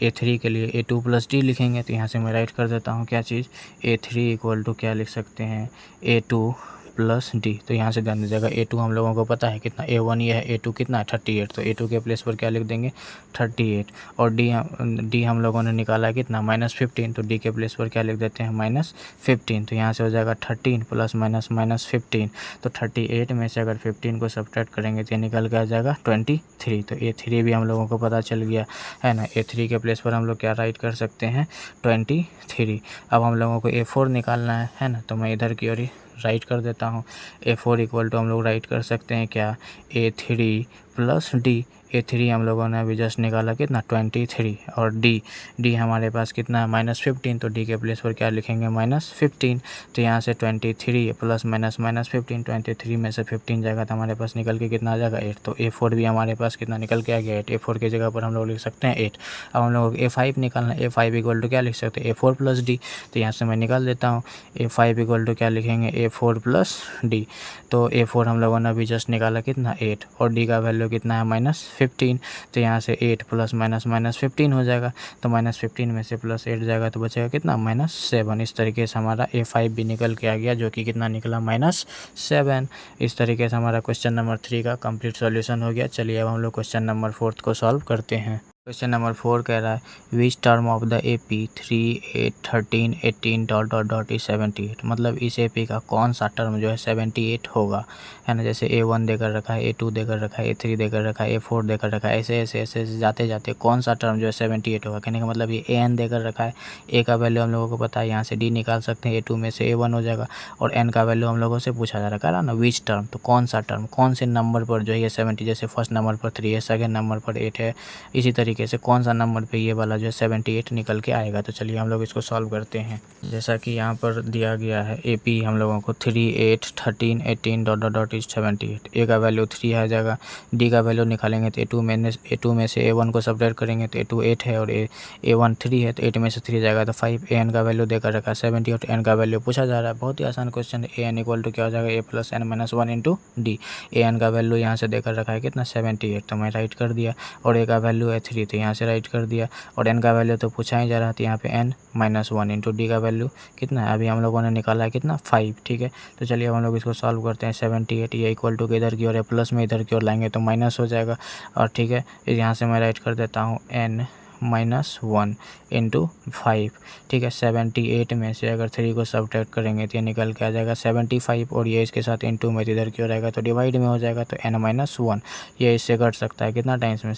a3 के लिए a2 प्लस डी लिखेंगे। तो यहाँ से मैं राइट कर देता हूँ क्या चीज़, a3 इक्वल टू क्या लिख सकते हैं, a2 प्लस डी। तो यहाँ से ध्यान दीजिएगा, a2 हम लोगों को पता है कितना, a1 ये है, a2 कितना है 38, तो a2 के प्लेस पर क्या लिख देंगे 38। और डी हम लोगों ने निकाला है कितना, -15, तो डी के प्लेस पर क्या लिख देते हैं, -15। तो यहाँ से हो जाएगा 13 प्लस -15। तो 38 में से अगर 15 को सब्ट्रैक्ट करेंगे तो ये निकल के आ जाएगा 23। तो a3 भी हम लोगों को पता चल गया, है ना। a3 के प्लेस पर हम लोग क्या राइट कर सकते हैं, 23। अब हम लोगों को a4 निकालना है ना। तो मैं इधर की ओर राइट कर देता हूँ, a4 इक्वल टू हम लोग राइट कर सकते हैं क्या, a3 प्लस डी। a3 हम लोगों ने अभी जस्ट निकाला कितना, 23। और डी हमारे पास कितना है, -15, तो डी के प्लेस पर क्या लिखेंगे, -15। तो यहाँ से 23 प्लस -15, 23 में से 15 जाएगा तो हमारे पास निकल के कितना आ जाएगा, 8। तो a4 भी हमारे पास कितना निकल के आ गया, 8। a4 की जगह पर हम लोग लिख सकते हैं 8। अब हम लोग a5 निकालना है, a5 इक्वल टू क्या लिख सकते हैं, a4 प्लस डी। तो यहाँ से मैं निकाल देता हूँ, a5 इक्वल टू क्या लिखेंगे, a4 प्लस डी। तो a4 हम लोगों ने अभी जस्ट निकाला कितना, 8, और डी का वैल्यू कितना है, -15। तो यहाँ से 8 प्लस -15 हो जाएगा। तो -15 में से +8 जाएगा तो बचेगा कितना, -7। इस तरीके से हमारा a5 भी निकल के आ गया, जो कि कितना निकला, -7। इस तरीके से हमारा क्वेश्चन नंबर 3 का कंप्लीट सॉल्यूशन हो गया। चलिए अब हम लोग क्वेश्चन नंबर 4 को सॉल्व करते हैं। क्वेश्चन नंबर 4 कह रहा है, which term of the AP 3, 8, 13, 18 ... is 78। मतलब इस AP का कौन सा टर्म जो है 78 होगा, है ना। जैसे A1 देकर रखा है, A2 देकर रखा है, A3 देकर रखा है, A4 देकर रखा है, ऐसे जाते जाते कौन सा टर्म जो है 78 होगा। कहने का मतलब ये AN देकर रखा है, A का वैल्यू हम लोगों को पता है, यहाँ से D निकाल सकते हैं, A2 में से A1 हो जाएगा, और N का वैल्यू हम लोगों से पूछा जा रहा है ना, विच टर्म, तो कौन सा टर्म, कौन से नंबर पर जो है ये 70, जैसे फर्स्ट नंबर पर 3 है, सेकेंड नंबर पर 8 है, इसी तरीके से कौन सा नंबर पे ये वाला जो है 78 निकल के आएगा। तो चलिए हम लोग इसको सॉल्व करते हैं। जैसा कि यहाँ पर दिया गया है, AP हम लोगों को 3, 8, 13, 18 ... इज 78। A का वैल्यू 3 आ जाएगा, D का वैल्यू निकालेंगे तो A2 में से A1 को सब्ट्रैक्ट करेंगे तो A2 8 है, और A1 3 है, तो 8 में से 3 जाएगा तो 5। AN का वैल्यू देकर रखा है 70, और N का वैल्यू पूछा जा रहा है। बहुत ही आसान क्वेश्चन है। AN इक्वल टू क्या हो जाएगा, A plus N minus 1 into D. AN का वैल्यू यहाँ से देकर रखा है कितना, 78, तो मैं राइट कर दिया, और A का वैल्यू है 3, तो यहाँ से राइट कर दिया, और N का वैल्यू तो पूछा ही जा रहा था, यहाँ पे N माइनस 1 इंटू डी का वैल्यू कितना है, अभी हम लोगों ने निकाला है कितना, 5। ठीक है, तो चलिए अब हम लोग इसको सॉल्व करते हैं। 78 ये इक्वल टू इधर की ओर है, प्लस में इधर की ओर लाएंगे तो माइनस हो जाएगा, और ठीक है, यहाँ से मैं राइट कर देता हूँ N माइनस 1 इंटू 5। ठीक है, 78 में से अगर 3 को सब्ट्रैक्ट करेंगे तो ये निकल के आ जाएगा 75, और ये इसके साथ इंटू में इधर की ओर आएगा तो डिवाइड में हो जाएगा, तो N माइनस 1 ये इससे कट सकता है कितना टाइम्स में,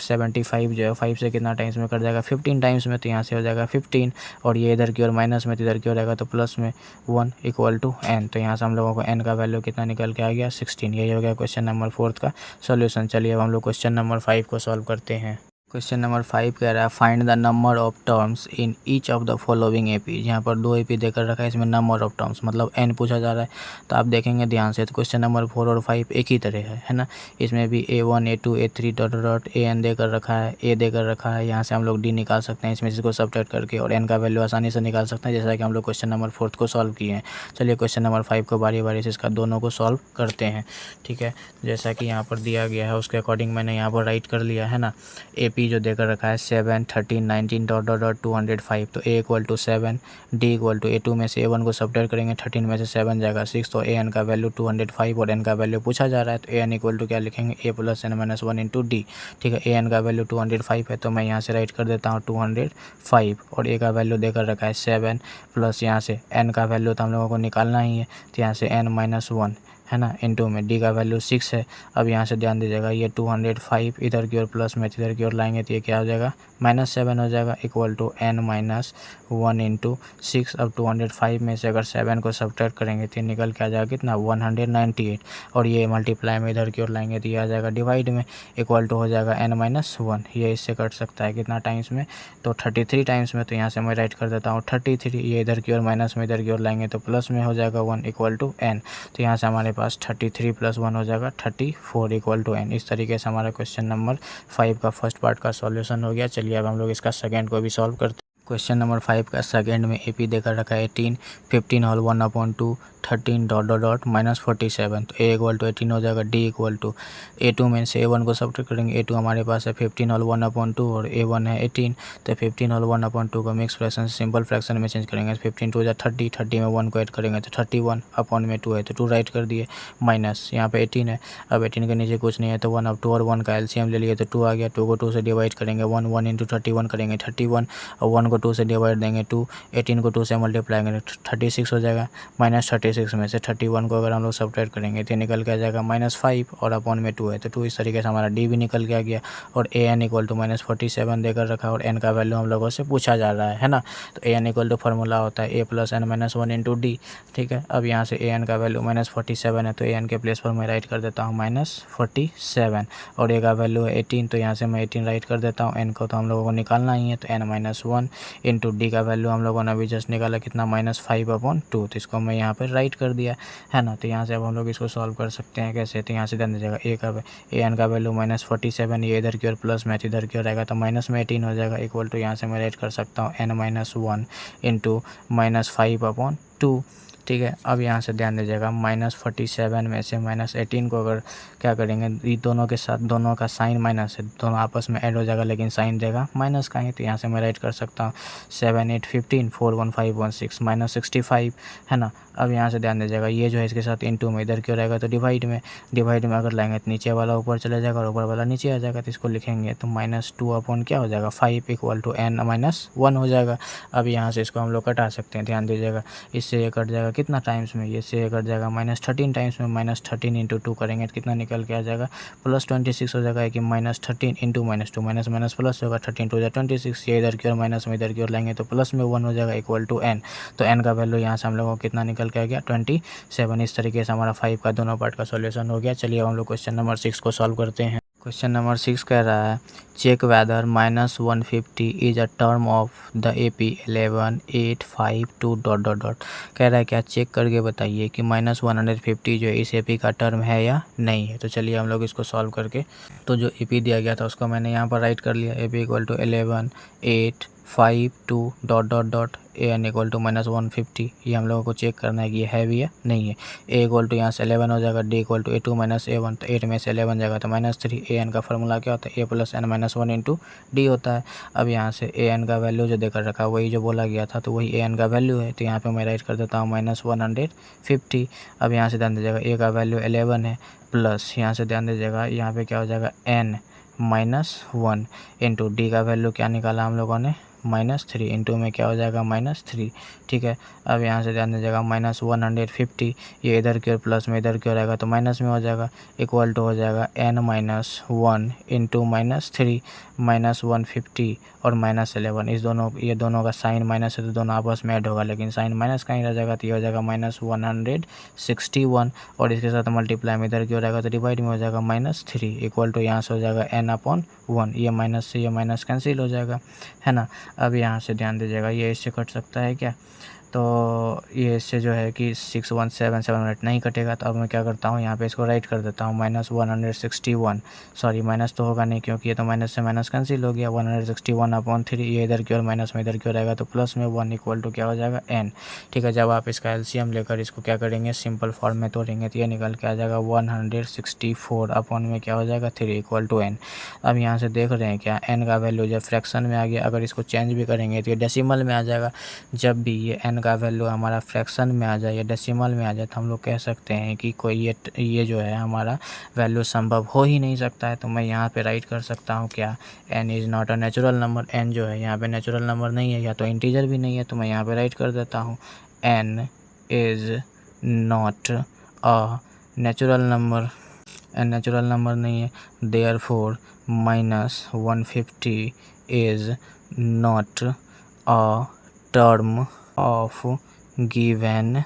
75 जो है 5 से कितना टाइम्स में कट जाएगा, 15 टाइम्स में, तो यहाँ से हो जाएगा 15, और ये इधर की ओर माइनस में, तो इधर की ओर आएगा तो प्लस में 1 इक्वल टू N। तो यहाँ से हम लोगों को N का वैल्यू कितना निकल के आ गया, 16। यही हो गया क्वेश्चन नंबर 4 का सॉल्यूशन। चलिए अब हम लोग क्वेश्चन नंबर 5 को सॉल्व करते हैं। क्वेश्चन नंबर 5 कह रहा है, find the number of terms in each of the following AP। यहाँ पर 2 AP देकर रखा है, इसमें नंबर ऑफ टर्म्स मतलब n पूछा जा रहा है। तो आप देखेंगे ध्यान से, तो क्वेश्चन नंबर 4 और 5 एक ही तरह है ना। इसमें भी A1, A2, A3 ... AN देकर रखा है, A देकर रखा है, यहाँ से हम लोग D निकाल सकते हैं इसमें, इसको सब्ट्रैक्ट करके, और N का वैल्यू आसानी से निकाल सकते हैं, जैसा कि हम लोग क्वेश्चन नंबर 4 को सॉल्व किए हैं। चलिए क्वेश्चन नंबर 5 को बारी बारी से इसका दोनों को सॉल्व करते हैं। ठीक है, जैसा कि यहाँ पर दिया गया है उसके अकॉर्डिंग मैंने यहाँ पर राइट कर लिया है ना। AP पी जो देकर रखा है 7, 13, 19 डॉट डॉट डॉट 205, तो A equal to 7, D equal to A2 में से A1 को सब्ट्रैक्ट करेंगे, 13 में से 7 जाएगा 6, तो AN का वैल्यू 205 और N का वैल्यू पूछा जा रहा है, तो AN इक्वल टू क्या लिखेंगे, A plus N minus 1 into D. ठीक है, AN का वैल्यू 205 है, तो मैं यहाँ से राइट कर देता हूँ 205, और A का वैल्यू देकर रखा है 7 प्लस यहाँ से N का वैल्यू तो हम लोगों को निकालना ही है, तो यहाँ से N माइनस 1 है ना, इंटू में डी का वैल्यू 6 है। अब यहाँ से ध्यान दीजिएगा, ये 205 इधर की ओर प्लस में इधर की ओर लाएंगे तो ये क्या हो जाएगा, -7 हो जाएगा, equal to N minus 1 into 6। अब 205 में से अगर 7 को सब्ट्रैक्ट करेंगे तो निकल के आ जाएगा कितना, 198, और ये मल्टीप्लाई में इधर की ओर लाएंगे तो ये आ जाएगा डिवाइड में, इक्वल टू हो जाएगा N माइनस 1। ये इससे कट सकता है कितना टाइम्स में, तो 33 टाइम्स में, तो यहाँ से मैं राइट कर देता हूँ 33। ये इधर की ओर माइनस में इधर की ओर लाएंगे तो प्लस में हो जाएगा 1 इक्वल टू N, तो यहाँ से हमारे पास 33 प्लस 1 हो जाएगा 34 इक्वल टू N। इस तरीके से हमारा क्वेश्चन नंबर 5 का फर्स्ट पार्ट का सॉल्यूशन हो गया। चलिए अब हम लोग इसका सेकंड को भी सॉल्व करते हैं। क्वेश्चन नंबर 5 का सेकंड में AP देकर रखा है 18, 15 होल 1/2, 13 डॉट डॉट डॉट -47, तो A इक्वल टू 18 हो जाएगा, D इक्वल टू A2 में से A1 को सब्ट्रैक्ट करेंगे, A2 हमारे पास है 15 होल 1/2 और A1 है 18, तो 15 होल 1/2 को मिक्स फ्रैक्शन से सिंपल फ्रैक्शन में चेंज करेंगे, 15 टू 30, 30 में 1 को ऐड करेंगे तो 31 अपॉन में 2 है तो 2 राइट कर दिए, माइनस यहाँ पे 18 है। अब 18 के नीचे कुछ नहीं है तो 1, अब 2 और 1 का एलसीएम ले लिए तो 2 आ गया, 2 को 2 से डिवाइड करेंगे 1, 1 इंटू 31 करेंगे 31, और 1 को 2 से डिवाइड देंगे 2, 18 को 2 से मल्टीप्लाई करेंगे 36 हो जाएगा, -36 में से 31 को अगर हम लोग सब्ट्रैक्ट करेंगे तो निकल के आ जाएगा -5 और अपॉन में 2 है, तो 2 इस तरीके से हमारा डी भी निकल के आ गया, और AN इक्वल टू -47 देकर रखा और N का वैल्यू हम लोगों से पूछा जा रहा है ना, तो AN इक्वल टू फार्मूला होता है A plus N minus 1 into D. ठीक है, अब यहाँ से AN का वैल्यू -47 है, तो AN के प्लेस पर मैं राइट कर देता हूँ -47, और A का वैल्यू है 18, तो यहाँ से मैं 18 राइट कर देता हूँ। N को तो हम लोगों को निकालना ही है, तो N माइनस 1 इंटू डी का वैल्यू हम लोगों ने अभी जस्ट निकाला कितना, -5/2, तो इसको मैं यहाँ पर राइट कर दिया है ना। तो यहाँ से अब हम लोग इसको सॉल्व कर सकते हैं कैसे, तो यहाँ से ध्यान दीजिएगा, AN का वैल्यू -47, ये इधर की ओर प्लस में इधर की ओर आएगा तो माइनस में 18 हो जाएगा, इक्वल टू यहाँ से मैं राइट कर सकता हूँ N माइनस 1 इंटू -5/2। ठीक है, अब यहाँ से ध्यान दीजिएगा, -47 में से -18 को अगर क्या करेंगे, ये दोनों के साथ दोनों का साइन माइनस है, दोनों आपस में ऐड हो जाएगा लेकिन साइन देगा माइनस का ही, तो यहाँ से मैं राइट कर सकता हूँ 7, 8, 15, 4, 1, 5, 1, 6, -65 है ना। अब यहाँ से ध्यान दीजिएगा, ये जो है इसके साथ इंटू में इधर क्यों रहेगा तो डिवाइड में अगर लाएंगे तो नीचे वाला ऊपर चला जाएगा और ऊपर वाला नीचे आ जाएगा, तो इसको लिखेंगे तो -2 अपॉन क्या हो जाएगा 5 इक्वल टू N माइनस 1 हो जाएगा। अब यहाँ से इसको हम लोग कटा सकते हैं, ध्यान दीजिएगा, इससे ये कट जाएगा कितना टाइम्स में, ये से कट जाएगा -13 टाइम्स में, -13 इंटू 2 करेंगे तो कितना निकल के आ जाएगा +26 हो जाएगा, कि -13 इंटू -2 माइनस माइनस प्लस होगा, 13 टू 26, ये इधर की ओर माइनस में इधर की ओर लाएंगे तो प्लस में 1 हो जाएगा, इक्वल टू N। तो N का वैल्यू यहाँ से हम लोगों को कितना निकल के आ गया 27। इस तरीके से हमारा 5 का दोनों पार्ट का सॉल्यूशन हो गया। चलिए अब हम लोग क्वेश्चन नंबर 6 को सॉल्व करते हैं। क्वेश्चन नंबर 6 कह रहा है, check whether -150 is a term of the AP 11, 8, 5, 2 dot dot dot. कह रहा है क्या, चेक करके बताइए कि -150 जो है इस AP का टर्म है या नहीं है। तो चलिए हम लोग इसको सॉल्व करके, तो जो AP दिया गया था उसको मैंने यहाँ पर राइट कर लिया, AP equal to 11, 8, 5, 2 dot dot dot, AN equal to -150। ये हम लोगों को चेक करना है कि ये है भी या नहीं है। A इक्वल टू यहाँ से 11 हो जाएगा, D equal to A2 minus A1, तो 8 में से 11 जाएगा तो -3। AN का फार्मूला क्या होता है, A plus N minus 1 into d होता है। अब यहाँ से AN का वैल्यू जो देकर रखा वही जो बोला गया था, तो वही AN का वैल्यू है, तो यहाँ पे मैं राइट कर देता हूँ -150। अब यहाँ से ध्यान दीजिएगा, A का वैल्यू 11 है, प्लस यहाँ से ध्यान दीजिएगा यहाँ पे क्या हो जाएगा N माइनस 1 इंटू डी का वैल्यू क्या निकाला हम लोगों ने -3, इंटू में क्या हो जाएगा -3। ठीक है, अब यहाँ से ध्यान दीजिएगा -150, ये इधर की ओर प्लस में इधर की ओर आएगा तो माइनस में हो जाएगा, इक्वल टू हो जाएगा N माइनस 1 इंटू -3, -150 और -11, ये दोनों का साइन माइनस है तो दोनों आपस में ऐड होगा, लेकिन साइन माइनस कहीं रह जाएगा तो ये हो जाएगा -161, और इसके साथ मल्टीप्लाई में इधर की ओर आएगा तो डिवाइड में हो जाएगा -3, इक्वल टू यहाँ से हो जाएगा N/1, ये माइनस से ये माइनस कैंसिल हो जाएगा है ना। अब यहाँ से ध्यान दीजिएगा, ये इससे कट सकता है क्या, तो ये इससे जो है कि 61778 नहीं कटेगा। तो अब मैं क्या करता हूँ, यहाँ पे इसको राइट कर देता हूँ -161, सॉरी माइनस तो होगा नहीं क्योंकि ये तो माइनस से माइनस कैंसिल हो गया, 161/3, ये इधर की ओर माइनस में इधर की ओर रहेगा तो प्लस में 1 इक्वल टू क्या हो जाएगा n। ठीक है, जब आप इसका एलसीएम लेकर इसको क्या करेंगे, सिंपल फॉर्म में तोड़ेंगे तो ये निकल के आ जाएगा 164 में क्या हो जाएगा 3 इक्वल टू n। अब यहाँ से देख रहे हैं क्या, n का वैल्यू जब फ्रैक्शन में आ गया, अगर इसको चेंज भी करेंगे तो ये डेसिमल में आ जाएगा। जब भी ये n का वैल्यू हमारा फ्रैक्शन में आ जाए या डेसिमल में आ जाए तो हम लोग कह सकते हैं कि कोई ये जो है हमारा वैल्यू संभव हो ही नहीं सकता है। तो मैं यहाँ पे राइट कर सकता हूँ क्या, n is not a natural number. n जो है यहाँ पे नेचुरल नंबर नहीं है या तो इंटीजर भी नहीं है, तो मैं यहाँ पे राइट कर देता हूँ n is not a natural number. n natural number नहीं है, therefore -150 is not a term of given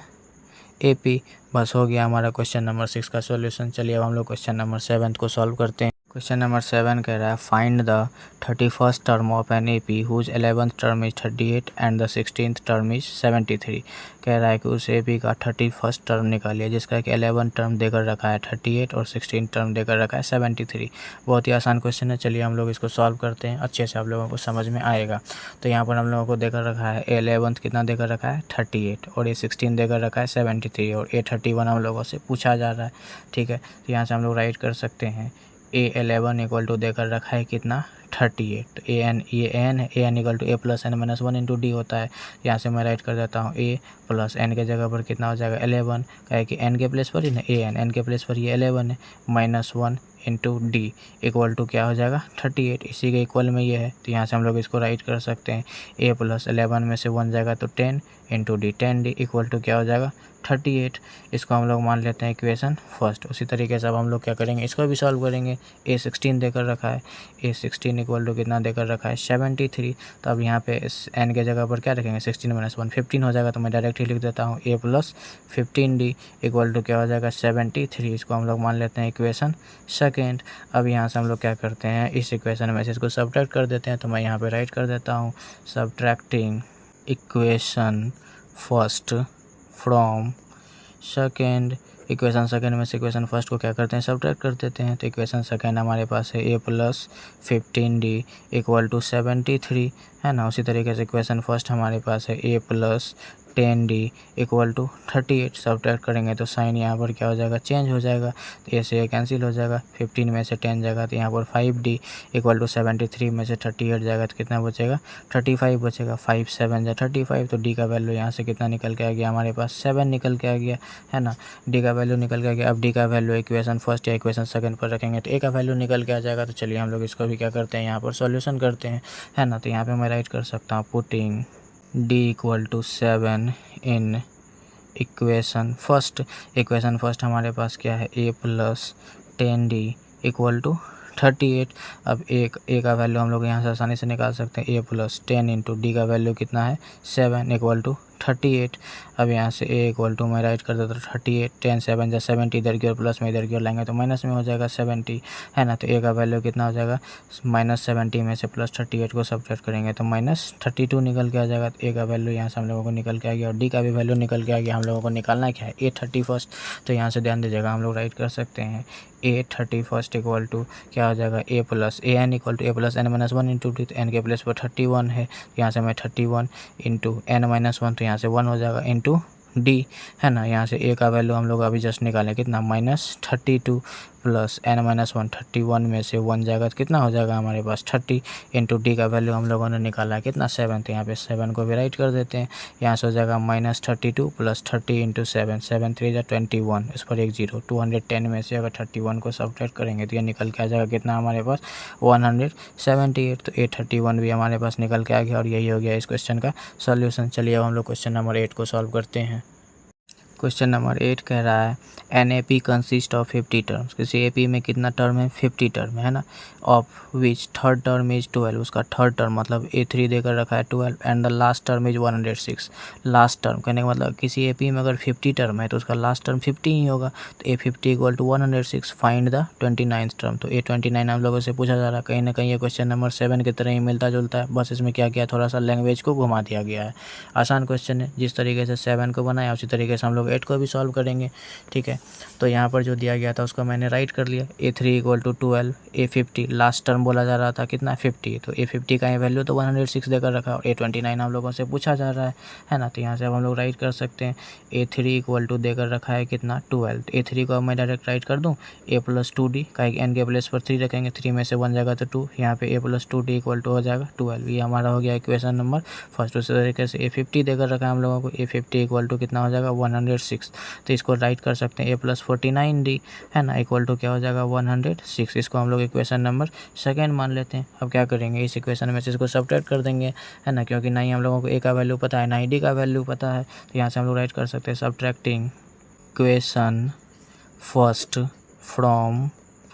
AP। बस हो गया हमारा क्वेश्चन नंबर 6 का सॉल्यूशन। चलिए अब हम लोग क्वेश्चन नंबर 7 को सॉल्व करते हैं। क्वेश्चन नंबर 7 कह रहा है find the 31st term of an AP whose 11th term is 38 and the 16th term is 73। कह रहा है कि उस AP का 31st टर्म निकालिए जिसका कि 11 टर्म देकर रखा है 38 और 16 टर्म देकर रखा है 73। बहुत ही आसान क्वेश्चन है, चलिए हम लोग इसको सॉल्व करते हैं, अच्छे से आप लोगों को समझ में आएगा। तो यहाँ पर हम लोगों को देकर रखा है 11th कितना देकर रखा है 38 और ये 16 देकर रखा है 73 और A31 हम लोगों से पूछा जा रहा है। ठीक है, तो यहाँ से हम लोग राइट कर सकते हैं A11 इक्वल टू देकर रखा है कितना 38, ये n है, an equal to a plus n minus 1 into d होता है। यहाँ से मैं राइट कर देता हूँ a प्लस n के जगह पर कितना हो जाएगा 11, क्या है कि n के प्लेस पर ही ना n के प्लेस पर ये 11 है, -1 इंटू डी इक्वल टू क्या हो जाएगा 38, इसी के इक्वल में ये है। तो यहाँ से हम लोग इसको राइट कर सकते हैं a प्लस 11 में से 1 जाएगा तो 10 into D, 10d equal to क्या हो जाएगा 38। इसको हम लोग मान लेते हैं इक्वेशन फर्स्ट। उसी तरीके से अब हम लोग क्या करेंगे, इसको भी सॉल्व करेंगे। A16 देकर रखा है, A16 इक्वल टू कितना देकर रखा है 73। तो अब यहाँ पे इस n के जगह पर क्या रखेंगे 16 माइनस 1 15 हो जाएगा। तो मैं डायरेक्ट ही लिख देता हूँ a plus 15d equal to क्या हो जाएगा 73। इसको हम लोग मान लेते हैं इक्वेशन सेकेंड। अब यहाँ से हम लोग क्या करते हैं, इस इक्वेशन में से इसको सब्ट्रैक्ट कर देते हैं। तो मैं यहाँ पे राइट कर देता हूँ subtracting equation first from second. Equation second में से इक्वेशन फर्स्ट को क्या करते हैं सब्ट्रैक्ट कर देते हैं। तो इक्वेशन सेकेंड हमारे पास है a plus 15d equal to 73 है ना। उसी तरीके से इक्वेशन फर्स्ट हमारे पास है a plus 10d equal to 38। Subtract करेंगे तो साइन यहाँ पर क्या हो जाएगा चेंज हो जाएगा, तो ऐसे ये कैंसिल हो जाएगा। 15 में से 10 जाएगा तो यहाँ पर 5d इक्वल टू 73 में से 38 जाएगा तो कितना बचेगा 35 बचेगा। 5 7 जा 35, तो d का वैल्यू यहाँ से कितना निकल के आ गया हमारे पास 7 निकल के आ गया है ना। d का वैल्यू निकल के आ गया। अब d का वैल्यू इक्वेशन फर्स्ट या इक्वेशन सेकंड पर रखेंगे तो a का वैल्यू निकल के आ जाएगा। तो चलिए हम लोग इसको भी क्या करते हैं यहाँ पर सॉल्यूशन करते हैं है ना। तो यहाँ पे मैं राइट कर सकता हूँ putting d equal to 7 in equation first. Equation first हमारे पास क्या है a plus 10d equal to 38। अब a का वैल्यू हम लोग यहाँ से आसानी से निकाल सकते हैं a प्लस 10 इंटू डी का वैल्यू कितना है 7 इक्वल टू 38। अब यहाँ से a इक्वल टू मैं राइट कर देता हूँ 38, 10 7 जा 70 इधर की ओर प्लस में इधर की ओर लाएंगे तो माइनस में हो जाएगा 70 है ना। तो a का वैल्यू कितना हो जाएगा -70 में से प्लस 38 को सब्ट्रैक्ट करेंगे तो -32 निकल के आ जाएगा। तो a का वैल्यू यहाँ से हम लोगों को निकल के आ गया और d का भी वैल्यू निकल के आ गया। हम लोगों को निकालना क्या है A31। तो यहाँ से ध्यान दीजिएगा हम लोग राइट कर सकते हैं A31 इक्वल टू क्या हो जाएगा a plus an equal to a plus n minus 1 into D. तो n के प्लेस पर 31 है, यहाँ से मैं 31 इंटू n माइनस 1 तो यहाँ से 1 हो जाएगा इंटू डी है ना। यहाँ से a का वैल्यू हम लोग अभी जस्ट निकालें कितना -32 प्लस n माइनस 1 31 में से 1 जाएगा तो कितना हो जाएगा हमारे पास 30 इंटू डी का वैल्यू हम लोगों ने निकाला है कितना 7। तो यहाँ पे 7 को भी राइट कर देते हैं। यहाँ से हो जाएगा -32 प्लस 30 इंटू 7, 7 3 जा 21, इस पर एक 0। 210 में से अगर 31 को सब्ट्रैक्ट करेंगे तो ये निकल के आ जाएगा कितना हमारे पास 178। तो A31 भी हमारे पास निकल के आ गया और यही हो गया इस क्वेश्चन का सॉल्यूशन। चलिए अब हम लोग क्वेश्चन नंबर 8 को सॉल्व करते हैं। क्वेश्चन नंबर 8 कह रहा है an A P consist of 50 terms. किसी ए पी में कितना टर्म है? 50 टर्म है ना। Of which third term is 12। उसका थर्ड टर्म मतलब A3 देकर रखा है 12 and the last term is 106। Last term कहने का मतलब किसी ए पी में अगर 50 टर्म है तो उसका लास्ट टर्म 50 ही होगा। तो A50 equal to 106 find the 29th term. तो A29 हम लोगों से पूछा जा रहा है। कहीं ना कहीं ये क्वेश्चन नंबर 7 की तरह ही मिलता जुलता है, बस इसमें क्या किया, थोड़ा सा लैंग्वेज को घुमा दिया गया है। आसान क्वेश्चन है, जिस तरीके से 7 को बनाया उसी तरीके से हम लोग 8 को भी सॉल्व करेंगे। ठीक है, तो यहाँ पर जो दिया गया था उसको मैंने राइट कर लिया। A3 equal to 12, A50 last term बोला जा रहा था कितना 50, तो A50 का वैल्यू तो 106 देकर रखा और A29 हम लोगों से पूछा जा रहा है ना। तो यहाँ से अब हम लोग राइट कर सकते हैं A3 इक्वल टू देकर रखा है कितना 12। तो A3 को अब मैं डायरेक्ट राइट कर दूँ A प्लस 2D का एन के प्लेस पर 3 रखेंगे, 3 में से 1 जाएगा तो 2, यहाँ पे A plus 2D equal to हो जाएगा 12। ये हमारा हो गया इक्वेशन नंबर फर्स्ट। उसी तरीके से A50 देकर रखा है हम लोगों को, A50 इक्वल टू कितना हो जाएगा 106। तो इसको राइट कर सकते हैं A प्लस 49D है ना इक्वल टू क्या हो जाएगा 106। इसको हम लोग इक्वेशन नंबर सेकेंड मान लेते हैं। अब क्या करेंगे, इस इक्वेशन में से इसको सब्ट्रैक्ट कर देंगे है ना, क्योंकि ना ही हम लोगों को A का वैल्यू पता है ना ही D का वैल्यू पता है। तो यहाँ से हम लोग राइट कर सकते हैं subtracting equation first from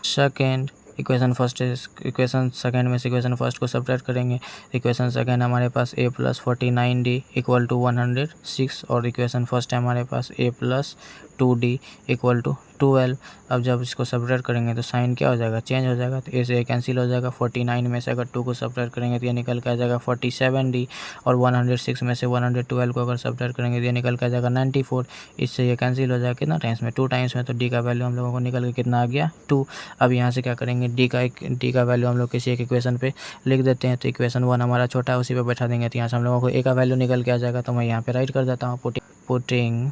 second. Equation first equation second में से इक्वेशन फर्स्ट को सब्ट्रैक्ट करेंगे। इक्वेशन सेकेंड हमारे पास A plus 49D equal to 106 और इक्वेशन फर्स्ट है हमारे पास A plus 2D equal to 12। अब जब इसको सब्ट्रैक्ट करेंगे तो साइन क्या हो जाएगा, चेंज हो जाएगा। तो A से कैंसिल हो जाएगा। 49 में से अगर 2 को सब्ट्रैक्ट करेंगे तो ये निकल के आ जाएगा 47D और 106 में से 112 को अगर सब्ट्रैक्ट करेंगे तो ये निकल के आ जाएगा 94। इससे ये कैंसिल हो जाएगा कितना टाइम्स में, 2 टाइम्स में। तो D का वैल्यू हम लोगों को निकल के कितना आ गया 2। अब यहाँ से क्या करेंगे, D का वैल्यू हम लोग किसी एक इक्वेशन पे लिख देते हैं। तो इक्वेशन 1 हमारा छोटा है उसी पे बैठा देंगे। तो यहाँ से हम लोगों को A का वैल्यू निकल के आ जाएगा। तो मैं यहाँ पे राइट कर देता हूँ putting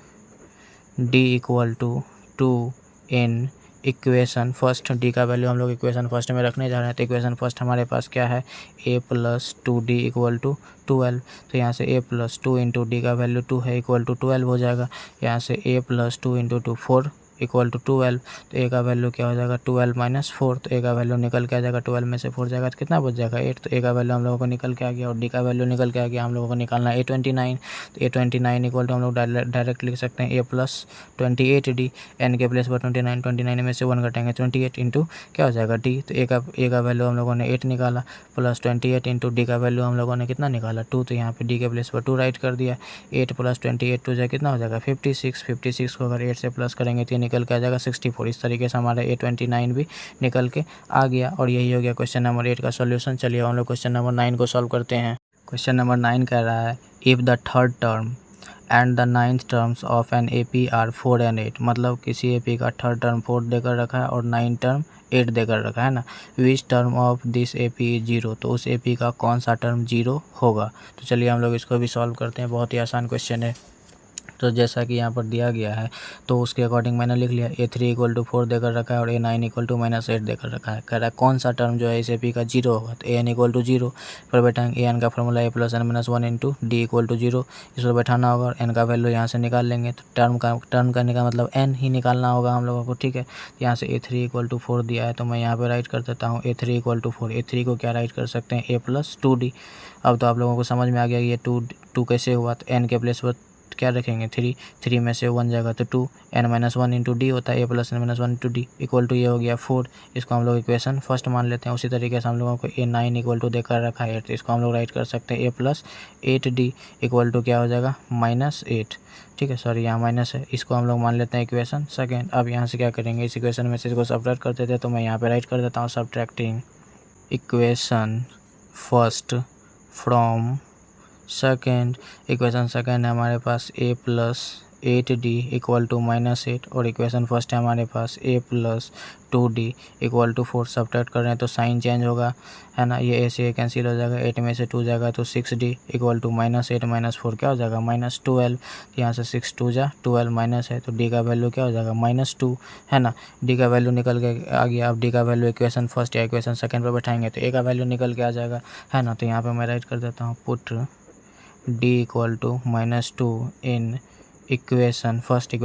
D equal to 2 in equation first. D का वैल्यू हम लोग इक्वेशन फर्स्ट में रखने जा रहे हैं। तो इक्वेशन फर्स्ट हमारे पास क्या है A plus 2D equal to 12। तो यहाँ से A प्लस 2 इंटू D का वैल्यू 2 है इक्वल टू 12 हो जाएगा। यहाँ से A plus 2 into 2 4 equal to 12। तो A का वैल्यू क्या हो जाएगा 12 माइनस 4। तो A का वैल्यू निकल के आ जाएगा 12 में से 4 जाएगा तो कितना बच जाएगा 8। तो A का वैल्यू हम लोगों को निकल के आ गया और D का वैल्यू निकल के आ गया। हम लोगों को निकालना है A29। तो A29 इक्वल टू हम लोग डायरेक्ट लिख सकते हैं A प्लस 28D एन के प्लेस पर 29, 29 में से 1 घटाएंगे 28 इंटू क्या हो जाएगा D। तो A का वैल्यू हम लोगों ने 8 निकाला प्लस 28 इंटू D का वैल्यू हम लोगों ने कितना निकाला 2। तो यहाँ पे D के प्लेस पर 2 राइट कर दिया। 8 प्लस 28 टू जाए कितना हो जाएगा 56। 56 को अगर 8 से प्लस करेंगे तो ये निकल के आ जाएगा 64। इस तरीके से हमारा A29 भी निकल के आ गया और यही हो गया क्वेश्चन नंबर 8 का सॉल्यूशन। चलिए हम लोग क्वेश्चन नंबर 9 को सॉल्व करते हैं। क्वेश्चन नंबर 9 कह रहा है if the third term and the 9th terms of an AP are 4 and 8। मतलब किसी AP का थर्ड टर्म 4 देकर रखा है और 9 टर्म 8 देकर रखा है ना। Which term of this AP is 0। तो उस AP का कौन सा टर्म 0 होगा। तो चलिए हम लोग इसको भी सॉल्व करते हैं। बहुत ही आसान क्वेश्चन है। तो जैसा कि यहाँ पर दिया गया है तो उसके अकॉर्डिंग मैंने लिख लिया। A3 इक्वल टू 4 देकर रखा है और A9 इक्वल टू -8 देकर रखा है। कह रहा है कौन सा टर्म जो है इस AP का 0 होगा। तो AN इक्वल टू 0 पर बैठाएंगे। AN का formula A plus n minus 1 into D equal to 0। इस पर बैठाना होगा और N का वैल्यू यहाँ से निकाल लेंगे। तो टर्म करने का मतलब N ही निकालना होगा हम लोगों को। ठीक है, यहाँ से A3 इक्वल टू 4 दिया है तो मैं यहाँ पर राइट कर देता हूँ A3 इक्वल टू 4। A3 को क्या राइट कर सकते हैं A प्लस 2D। अब तो आप लोगों को समझ में आ गया कि ये 2 कैसे हुआ। तो N के प्लेस पर क्या रखेंगे 3 में से 1 जाएगा तो 2 n माइनस 1 इंटू डी होता है A plus n minus 1 into D equal to ये हो गया 4। इसको हम लोग इक्वेशन फर्स्ट मान लेते हैं। उसी तरीके से हम लोगों को A9 इक्वल टू देकर रखा है 8। तो इसको हम लोग राइट कर सकते हैं A plus 8D equal to क्या हो जाएगा -8। ठीक है, सॉरी यहाँ माइनस है, इसको हम लोग मान लेते हैं इक्वेशन सेकेंड। अब यहाँ से क्या करेंगे, इस इक्वेशन में से इसको सब्ट्रैक्ट करते थे तो मैं यहाँ पे राइट कर देता हूँ subtracting equation first from second. Equation second है हमारे पास A plus 8D equal to -8 और इक्वेशन फर्स्ट है हमारे पास A plus 2D equal to 4। Subtract कर रहे हैं तो साइन चेंज होगा है ना। ये A से कैंसिल हो जाएगा, 8 में से 2 जाएगा तो 6D इक्वल टू -8 माइनस 4 क्या हो जाएगा -12। यहाँ से 6 2 जा 12 माइनस है तो D का वैल्यू क्या हो जाएगा -2 है ना। D का वैल्यू निकल के आ गया। अब D का वैल्यू इक्वेशन फर्स्ट या इक्वेशन सेकेंड पर बैठाएंगे तो A का वैल्यू निकल के आ जाएगा है ना। तो यहाँ पर मैं राइट कर देता हूँ put D equal to -2 in equation first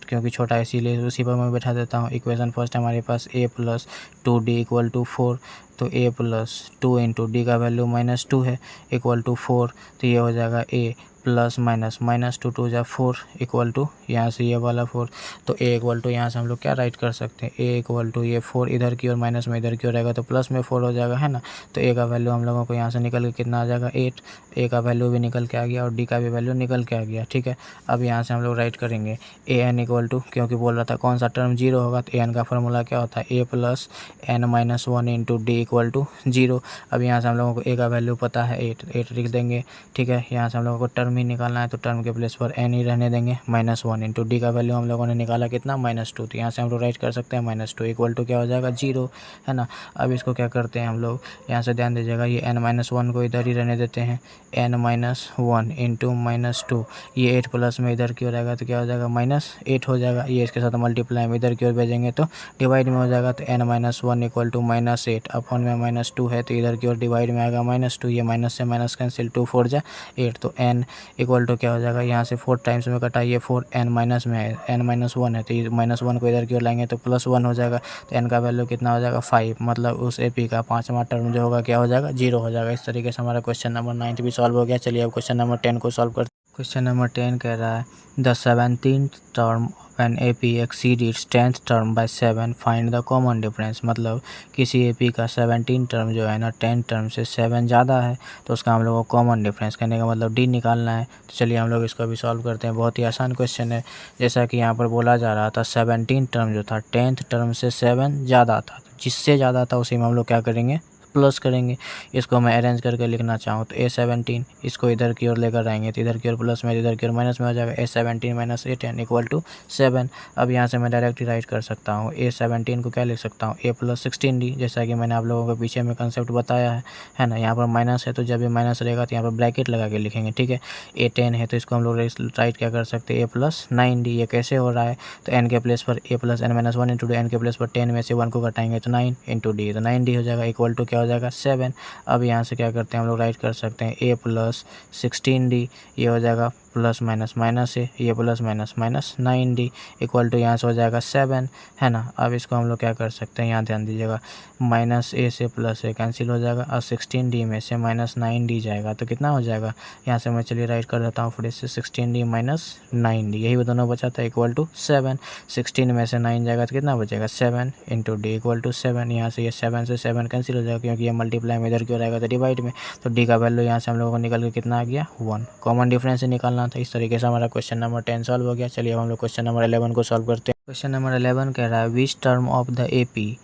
क्योंकि छोटा है इसीलिए उसी पर मैं बैठा देता हूँ। इक्वेशन फर्स्ट हमारे पास A plus 2D equal to 4। तो A प्लस 2 इंटू D का वैल्यू -2 है इक्वल टू 4। तो ये हो जाएगा A plus minus, minus two two जा 4 इक्वल टू यहाँ से ये वाला 4, तो ए इक्वल टू यहाँ से हम लोग क्या राइट कर सकते हैं, ए इक्वल टू ये 4 इधर की और माइनस में इधर की ओर रहेगा तो प्लस में 4 हो जाएगा, है ना। तो ए का वैल्यू हम लोगों को यहाँ से निकल के कितना आ जाएगा 8, ए का वैल्यू भी निकल के आ गया और डी का भी वैल्यू निकल के आ गया, ठीक है। अब यहाँ से हम लोग राइट करेंगे ए एन इक्वल टू, क्योंकि बोल रहा था कौन सा टर्म 0 होगा, तो ए एन का फॉर्मूला क्या होता है, A plus N minus 1 into D equal to 0। अब यहाँ से हम लोगों को ए का वैल्यू पता है 8 लिख देंगे, ठीक है। यहाँ से हम लोगों को टर्म ही निकालना है तो टर्म के प्लेस पर एन ही रहने देंगे, -1 इंटू डी का वैल्यू हम लोगों ने निकाला कितना -2, तो यहाँ से हम लोग राइट कर सकते हैं -2 इक्वल टू क्या हो जाएगा 0, है ना। अब इसको क्या करते हैं हम लोग, यहाँ से ध्यान दीजिएगा ये n-1 को इधर ही रहने देते हैं, n-1 इंटू -2, ये 8 प्लस में इधर की ओर आएगा तो क्या हो जाएगा -8 हो जाएगा, ये इसके साथ मल्टीप्लाई में इधर की ओर भेजेंगे तो डिवाइड में हो जाएगा, तो n-1 इक्वल टू -8 अपॉन में -2 है तो इधर की ओर डिवाइड में आएगा -2, ये माइनस से माइनस कैंसिल, 2 4 जा 8, तो n इक्वल टू क्या हो जाएगा, यहाँ से 4 टाइम्स में कटा, ये 4 n माइनस में है, n-1 है तो ये -1 को इधर की ओर लाएंगे तो +1 हो जाएगा, तो n का वैल्यू कितना हो जाएगा 5, मतलब उस एपी का 5वां टर्म जो होगा क्या हो जाएगा 0 हो जाएगा। इस तरीके से हमारा क्वेश्चन नंबर 9 भी सॉल्व हो गया। चलिए अब क्वेश्चन नंबर 10 को सॉल्व करते हैं। क्वेश्चन नंबर 10 कह रहा है the 17th term when AP exceed its 10th term by 7 find the common difference, मतलब किसी AP का 17 टर्म जो है ना 10 टर्म से 7 ज़्यादा है तो उसका हम लोग को कॉमन डिफरेंस कहने का मतलब D निकालना है। तो चलिए हम लोग इसको भी सॉल्व करते हैं। बहुत ही आसान क्वेश्चन है। जैसा कि यहाँ पर बोला जा रहा था 17 टर्म जो था 10th टर्म से 7 ज़्यादा था, जिससे ज़्यादा था उसी में हम लोग क्या करेंगे प्लस करेंगे। इसको मैं अरेंज करके लिखना चाहूँ तो A17 इसको इधर की ओर लेकर आएंगे तो इधर की ओर प्लस में इधर की ओर माइनस में हो जाएगा, A17 minus A10 equal to 7। अब यहाँ से मैं डायरेक्ट राइट कर सकता हूँ, A17 को क्या लिख सकता हूँ A प्लस 16D, जैसा कि मैंने आप लोगों को पीछे में कंसेप्ट बताया है ना। यहाँ पर माइनस है तो जब भी माइनस रहेगा तो यहाँ पर ब्रैकेट लगा के लिखेंगे, ठीक है। A10 है तो इसको हम लोग राइट क्या कर सकते हैं A प्लस 9D। ये कैसे हो रहा है तो n के प्लेस पर A plus n-1 into n के प्लेस पर 10 में से 1 को घटाएंगे तो 9 इंटू डी, तो 9D हो जाएगा इक्वल टू क्या हो जाएगा 7। अब यहाँ से क्या करते हैं हम लोग राइट कर सकते हैं A प्लस 16D, ये हो जाएगा प्लस माइनस माइनस है, ये plus minus minus 9D equal to यहाँ से हो जाएगा 7, है ना। अब इसको हम लोग क्या कर सकते हैं, यहाँ ध्यान दीजिएगा माइनस A से प्लस A कैंसिल हो जाएगा और 16D में से माइनस 9D जाएगा तो कितना हो जाएगा, यहाँ से मैं चलिए राइट कर देता हूँ फिर से 16D माइनस 9D, यही दोनों बचा था इक्वल टू 7। 16 में से 9 जाएगा तो कितना बचेगा 7 इंटू डी इक्वल टू 7। यहाँ से ये 7 से 7 कैंसिल हो जाएगा क्योंकि ये मल्टीप्लाई में इधर क्यों रहेगा तो डिवाइड में, तो डी का वैल्यू यहाँ से हम लोगों को निकल के कितना आ गया 1। कॉमन डिफरेंस निकालना था। इस तरीके से हमारा क्वेश्चन नंबर 10 सॉल्व हो गया। चलिए अब हम लोग क्वेश्चन नंबर 11 को सॉल्व करते हैं। क्वेश्चन नंबर 11 कह रहा है which term of the AP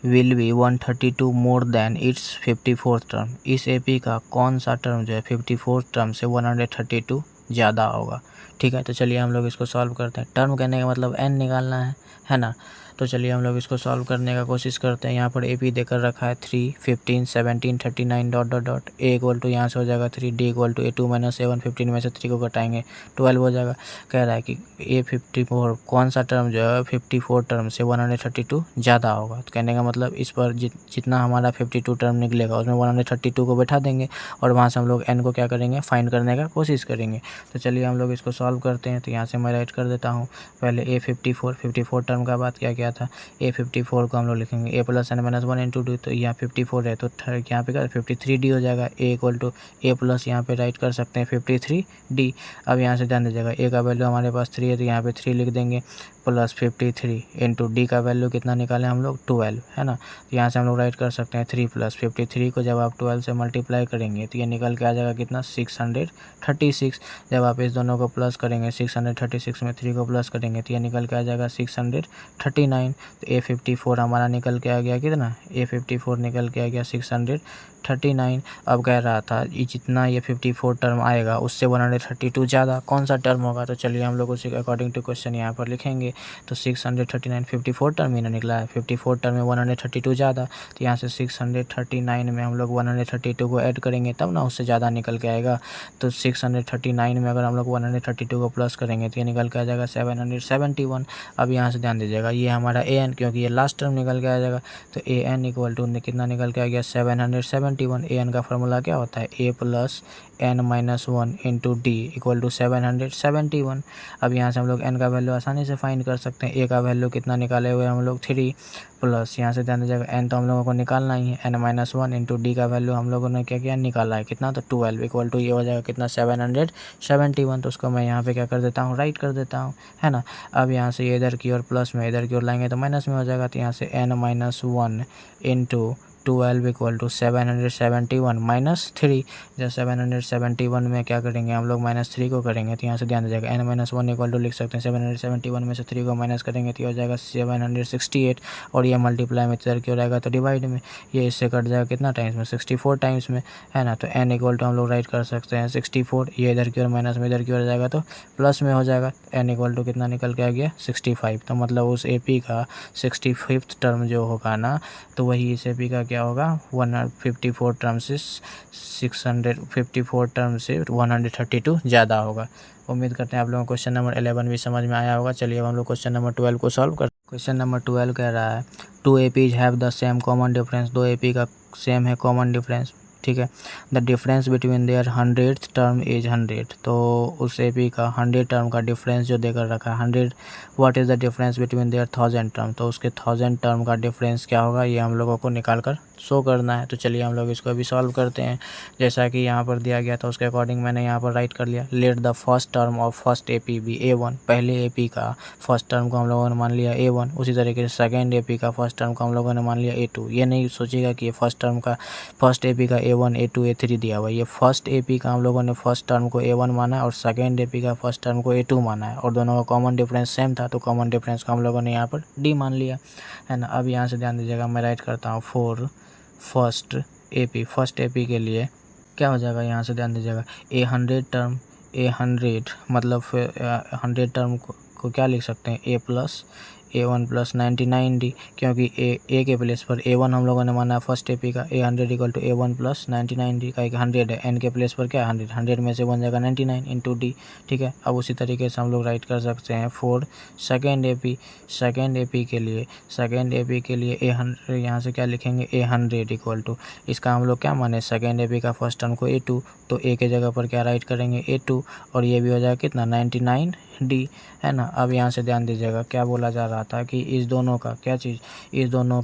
will be 132 more than it's 54th term. इस एपी का कौन सा टर्म जो है 54th टर्म से 132 ज़्यादा होगा, ठीक है। तो चलिए हम लोग इसको सॉल्व करते हैं। टर्म कहने का मतलब n निकालना है ना। तो चलिए हम लोग इसको सॉल्व करने का कोशिश करते हैं। यहाँ पर ए पी देकर रखा है 3, 15, 17, 39 dot dot dot, a equal to यहाँ से हो जाएगा 3, D equal to A2 minus 7, 15 में से 3 को घटाएंगे 12 हो जाएगा। कह रहा है कि A54 कौन सा टर्म जो है 54 टर्म से 132 ज़्यादा होगा। तो कहने का मतलब इस पर जितना हमारा 52 टर्म निकलेगा उसमें 132 को बैठा देंगे और वहाँ से हम लोग n को क्या करेंगे फाइंड करने का कोशिश करेंगे। तो चलिए हम लोग इसको सॉल्व करते हैं। तो यहाँ से मैं राइट कर देता हूँ। पहले A54 टर्म का बात क्या था, A54 को हम लोग लिखेंगे A plus n-1 into D, तो यहाँ 54 है तो यहाँ पे क्या 53D हो जाएगा। A equal to A plus यहाँ पे राइट कर सकते हैं 53D। अब यहाँ से ध्यान दीजिएगा A का वैल्यू हमारे पास 3 है तो यहाँ पे 3 लिख देंगे प्लस 53 इंटू डी का वैल्यू कितना निकालें हम लोग 12, है ना। तो यहाँ से हम लोग राइट कर सकते हैं 3 प्लस 53 को जब आप 12 से मल्टीप्लाई करेंगे तो ये निकल के आ जाएगा कितना 636। जब आप इस दोनों को प्लस करेंगे 636 में 3 को प्लस करेंगे तो ये निकल के आ जाएगा 639। तो A54 हमारा निकल के आ गया कितना, A54 निकल के आ गया 639। अब कह रहा था ये जितना ये 54 टर्म आएगा उससे 132 ज़्यादा कौन सा टर्म होगा। तो चलिए हम लोग उसी अकॉर्डिंग टू क्वेश्चन यहाँ पर लिखेंगे। तो 639 54 टर्म ही ना निकला है, 54 टर्म में 132 ज़्यादा, तो यहाँ से 639 में हम लोग 132 को ऐड करेंगे तब ना उससे ज़्यादा निकल के आएगा। तो 639 में अगर हम लोग 132 को प्लस करेंगे तो ये निकल के आ जाएगा 771। अब यहाँ से ध्यान दीजिएगा ये हमारा an क्योंकि ये लास्ट टर्म निकल के आ जाएगा तो an इक्वल टू कितना निकल के आ गया 771। 71। ए एन का फार्मूला क्या होता है, A plus N minus one into D equal to 771। अब यहाँ से हम लोग एन का वैल्यू आसानी से फाइंड कर सकते हैं। ए का वैल्यू कितना निकाले हुए हम लोग 3 प्लस यहाँ से ध्यान दीजिएगा एन तो हम लोगों को निकालना ही है, n minus one into d का वैल्यू हम लोगों ने क्या किया निकाला है कितना, तो 12 इक्वल टू ये हो जाएगा कितना 771। तो उसको मैं यहाँ पे क्या कर देता हूँ, राइट कर देता हूँ, है ना। अब यहाँ से ये इधर की ओर प्लस में, इधर की ओर लाएंगे तो माइनस में हो जाएगा। तो यहाँ से n minus one into 12 equal to 771 minus 3। जब 771 में क्या करेंगे हम लोग -3 को करेंगे तो यहाँ से ध्यान दीजिएगा n minus one equal to लिख सकते हैं 771 में से 3 को माइनस करेंगे तो ये हो जाएगा 768। और ये मल्टीप्लाई में इधर की ओर आएगा तो डिवाइड में, ये इससे कट जाएगा कितना टाइम्स में 64 टाइम्स में, है ना। तो एन इक्वल टू हम लोग राइट कर सकते हैं 64। ये इधर की ओर माइनस में इधर की ओर जाएगा तो प्लस में हो जाएगा। एन इक्वल टू कितना निकल के आ गया 65। तो मतलब उस AP का 65th टर्म जो होगा ना, तो वही इस AP का क्या होगा 154 टर्म से 654 टर्म से 132 ज़्यादा होगा। उम्मीद करते हैं आप लोगों को क्वेश्चन नंबर 11 भी समझ में आया होगा। चलिए अब हम लोग क्वेश्चन नंबर 12 को सॉल्व करते हैं। क्वेश्चन नंबर 12 कह रहा है 2 APs have the same common difference. 2 AP का सेम है कॉमन डिफरेंस, ठीक है। The difference between their 100th term is 100। तो उस AP का 100 टर्म का डिफरेंस जो देकर रखा है 100, what is the difference between their 1000 term. तो उसके 1000 टर्म का डिफरेंस क्या होगा ये हम लोगों को निकाल कर शो करना है। तो चलिए हम लोग इसको अभी सॉल्व करते हैं। जैसा कि यहाँ पर दिया गया था उसके अकॉर्डिंग मैंने यहाँ पर राइट कर लिया। Let the first term of first AP be A1। पहले AP का फर्स्ट टर्म को हम लोगों ने मान लिया A1। उसी तरीके से सेकेंड AP का फर्स्ट टर्म को हम लोगों ने मान लिया A2। ये नहीं सोचिएगा कि ये फर्स्ट AP का A1 A2 A3 दिया हुआ है। ये फर्स्ट AP का हम लोगों ने फर्स्ट टर्म को A1 माना है और सेकेंड AP का फर्स्ट टर्म को A2 माना है और दोनों का कॉमन डिफरेंस सेम था, तो कॉमन डिफरेंस को हम लोगों ने यहाँ पर D मान लिया, है ना। अब यहाँ से ध्यान दीजिएगा मैं राइट करता हूँ फॉर फर्स्ट AP के लिए क्या हो जाएगा, यहाँ से ध्यान दीजिएगा A100 टर्म A100 मतलब 100 टर्म को क्या लिख सकते हैं A plus A1 plus 99D, क्योंकि ए के प्लेस पर A1 हम लोगों ने माना फर्स्ट AP का A100 equal to A1 plus 99D का 100 है, N के प्लेस पर क्या 100, 100 में से बन जाएगा 99 इंटू D, ठीक है। अब उसी तरीके से हम लोग राइट कर सकते हैं फॉर सेकेंड AP के लिए A100 यहाँ से क्या लिखेंगे A100 इक्वल टू, इसका हम लोग क्या माने सेकेंड AP का फर्स्ट टर्म को A2, तो A के जगह पर क्या राइट करेंगे A2 और ये भी हो जाएगा कितना 99D, है ना। अब यहाँ से ध्यान दीजिएगा क्या बोला जा रहा था कि इस दोनों का क्या चीज़, इस दोनों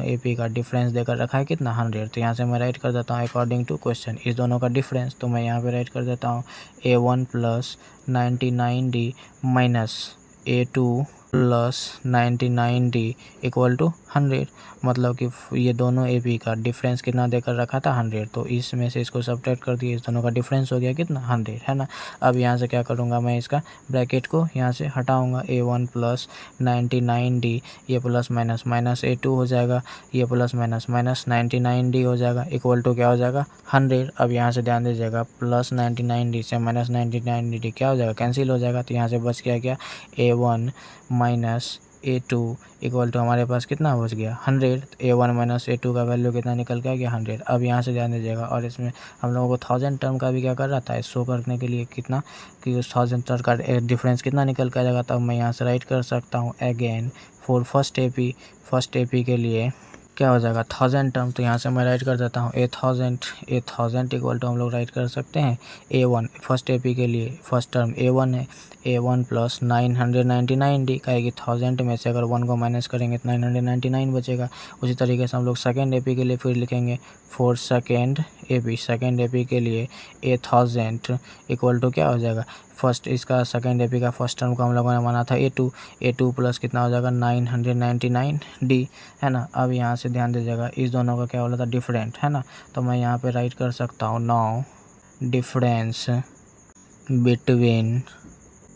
AP का डिफरेंस देकर रखा है कितना 100। तो यहाँ से मैं राइट कर देता हूँ अकॉर्डिंग टू क्वेश्चन इस दोनों का डिफरेंस, तो मैं यहाँ पे राइट कर देता हूँ A1 plus 99D minus A2 plus 99D equal to 100। मतलब कि ये दोनों AP का डिफरेंस कितना देकर रखा था 100, तो इसमें से इसको सब्ट्रैक्ट कर दिए, इस दोनों का डिफरेंस हो गया कितना 100, है ना। अब यहाँ से क्या करूँगा मैं इसका ब्रैकेट को यहाँ से हटाऊँगा A1 प्लस 99D, ये प्लस माइनस माइनस A2 हो जाएगा, ये प्लस माइनस माइनस 99D हो जाएगा इक्वल टू क्या हो जाएगा 100। अब यहाँ से ध्यान दीजिएगा प्लस 99D से माइनस 99D क्या हो जाएगा कैंसिल हो जाएगा, तो यहाँ से बच गया क्या A1 minus A2 equal to हमारे पास कितना बच गया 100। A1 माइनस A2 का वैल्यू कितना निकल के आ गया 100। अब यहाँ से ध्यान दीजिएगा और इसमें हम लोगों को 1000 टर्म का भी क्या कर रहा था शो करने के लिए कितना कि उस 1000 टर्म का डिफरेंस कितना निकल के आ जाएगा। तब मैं यहाँ से राइट कर सकता हूँ अगेन फॉर फर्स्ट AP के लिए क्या हो जाएगा 1000 टर्म, तो यहाँ से मैं राइट कर देता हूँ A1000 इक्वल टू हम लोग राइट कर सकते हैं A1 फर्स्ट AP के लिए फर्स्ट टर्म A1 है A1 प्लस 999D का है कि 1000 में से अगर 1 को माइनस करेंगे तो 999 बचेगा। उसी तरीके से हम लोग सेकेंड AP के लिए फिर लिखेंगे फॉर सेकेंड AP के लिए A1000 इक्वल टू क्या हो जाएगा फर्स्ट इसका सेकेंड AP का फर्स्ट टर्म को हम लोगों ने माना था A2 प्लस कितना हो जाएगा 999D, है ना। अब यहाँ से ध्यान दीजिएगा इस दोनों का क्या बोला था डिफरेंट, है ना। तो मैं यहाँ पे राइट कर सकता हूँ नाउ डिफरेंस बिटवीन